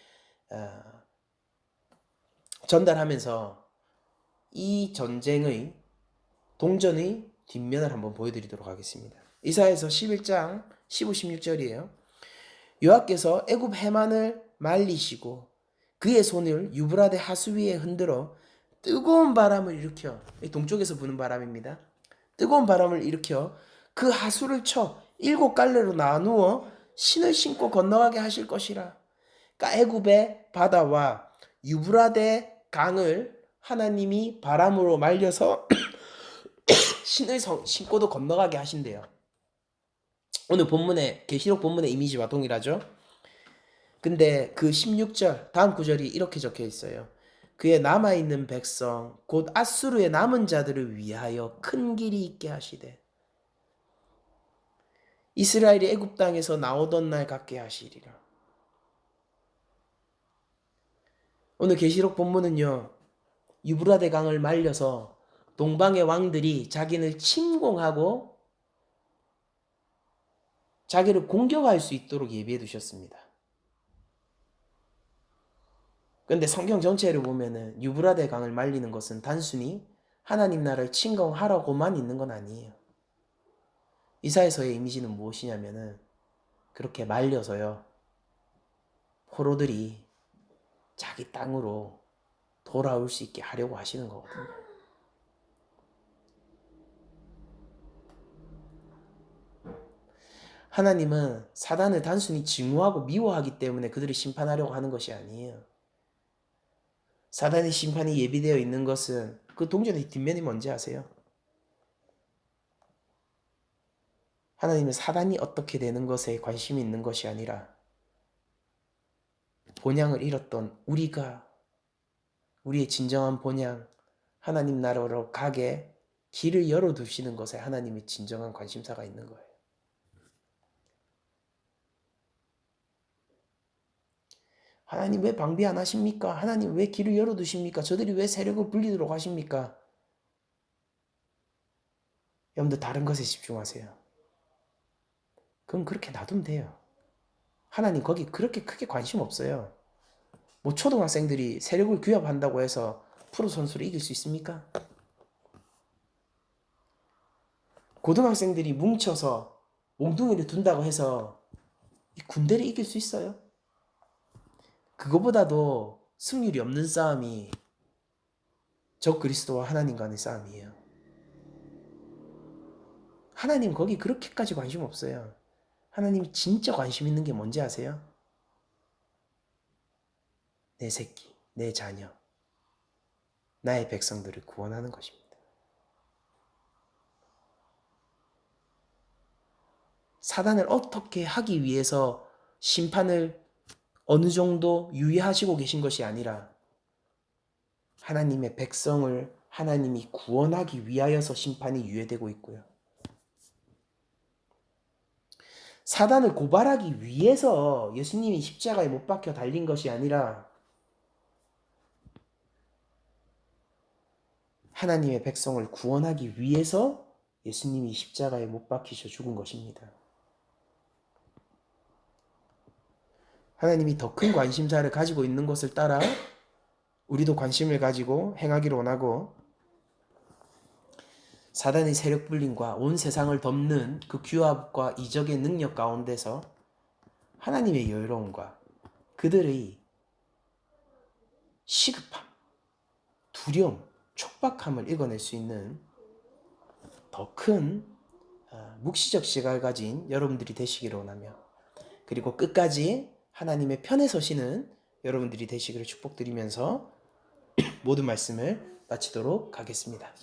전달하면서 이 전쟁의 동전의 뒷면을 한번 보여드리도록 하겠습니다. 이사야서 11장 15, 16절이에요. 여호와께서 애굽 해만을 말리시고 그의 손을 유브라데 하수 위에 흔들어 뜨거운 바람을 일으켜, 동쪽에서 부는 바람입니다. 뜨거운 바람을 일으켜 그 하수를 쳐 7갈래로 나누어 신을 신고 건너가게 하실 것이라. 그러니까 애굽의 바다와 유브라데 강을 하나님이 바람으로 말려서 신을 신고도 건너가게 하신대요. 오늘 본문의 계시록 본문의 이미지와 동일하죠. 근데 그 16절 다음 구절이 이렇게 적혀 있어요. 그의 남아있는 백성 곧 아수르의 남은 자들을 위하여 큰 길이 있게 하시되 이스라엘이 애굽 땅에서 나오던 날 같게 하시리라. 오늘 계시록 본문은요, 유브라데 강을 말려서 동방의 왕들이 자기를 침공하고 자기를 공격할 수 있도록 예비해 두셨습니다. 근데 성경 전체를 보면은 유브라데 강을 말리는 것은 단순히 하나님 나라를 침공하라고만 있는 건 아니에요. 이사야서의 이미지는 무엇이냐면은 그렇게 말려서요, 포로들이 자기 땅으로 돌아올 수 있게 하려고 하시는 거거든요. 하나님은 사단을 단순히 증오하고 미워하기 때문에 그들을 심판하려고 하는 것이 아니에요. 사단의 심판이 예비되어 있는 것은 그 동전의 뒷면이 뭔지 아세요? 하나님은 사단이 어떻게 되는 것에 관심이 있는 것이 아니라 본향을 잃었던 우리의 진정한 본향, 하나님 나라로 가게 길을 열어두시는 것에 하나님의 진정한 관심사가 있는 거예요. 하나님 왜 방비 안 하십니까? 하나님 왜 길을 열어두십니까? 저들이 왜 세력을 불리도록 하십니까? 여러분들 다른 것에 집중하세요. 그럼 그렇게 놔두면 돼요. 하나님 거기 그렇게 크게 관심 없어요. 뭐 초등학생들이 세력을 규합한다고 해서 프로 선수를 이길 수 있습니까? 고등학생들이 뭉쳐서 몽둥이를 둔다고 해서 이 군대를 이길 수 있어요? 그거보다도 승률이 없는 싸움이 적 그리스도와 하나님 간의 싸움이에요. 하나님 거기 그렇게까지 관심 없어요. 하나님 진짜 관심 있는 게 뭔지 아세요? 내 새끼, 내 자녀, 나의 백성들을 구원하는 것입니다. 사단을 어떻게 하기 위해서 심판을 어느 정도 유예하시고 계신 것이 아니라 하나님의 백성을 하나님이 구원하기 위하여서 심판이 유예되고 있고요. 사단을 고발하기 위해서 예수님이 십자가에 못 박혀 달린 것이 아니라 하나님의 백성을 구원하기 위해서 예수님이 십자가에 못 박히셔 죽은 것입니다. 하나님이 더 큰 관심사를 가지고 있는 것을 따라 우리도 관심을 가지고 행하기를 원하고, 사단의 세력 불림과 온 세상을 덮는 그 규합과 이적의 능력 가운데서 하나님의 여유로움과 그들의 시급함, 두려움, 촉박함을 읽어낼 수 있는 더 큰 묵시적 시각을 가진 여러분들이 되시기를 원하며, 그리고 끝까지 하나님의 편에 서시는 여러분들이 되시기를 축복드리면서 모든 말씀을 마치도록 하겠습니다.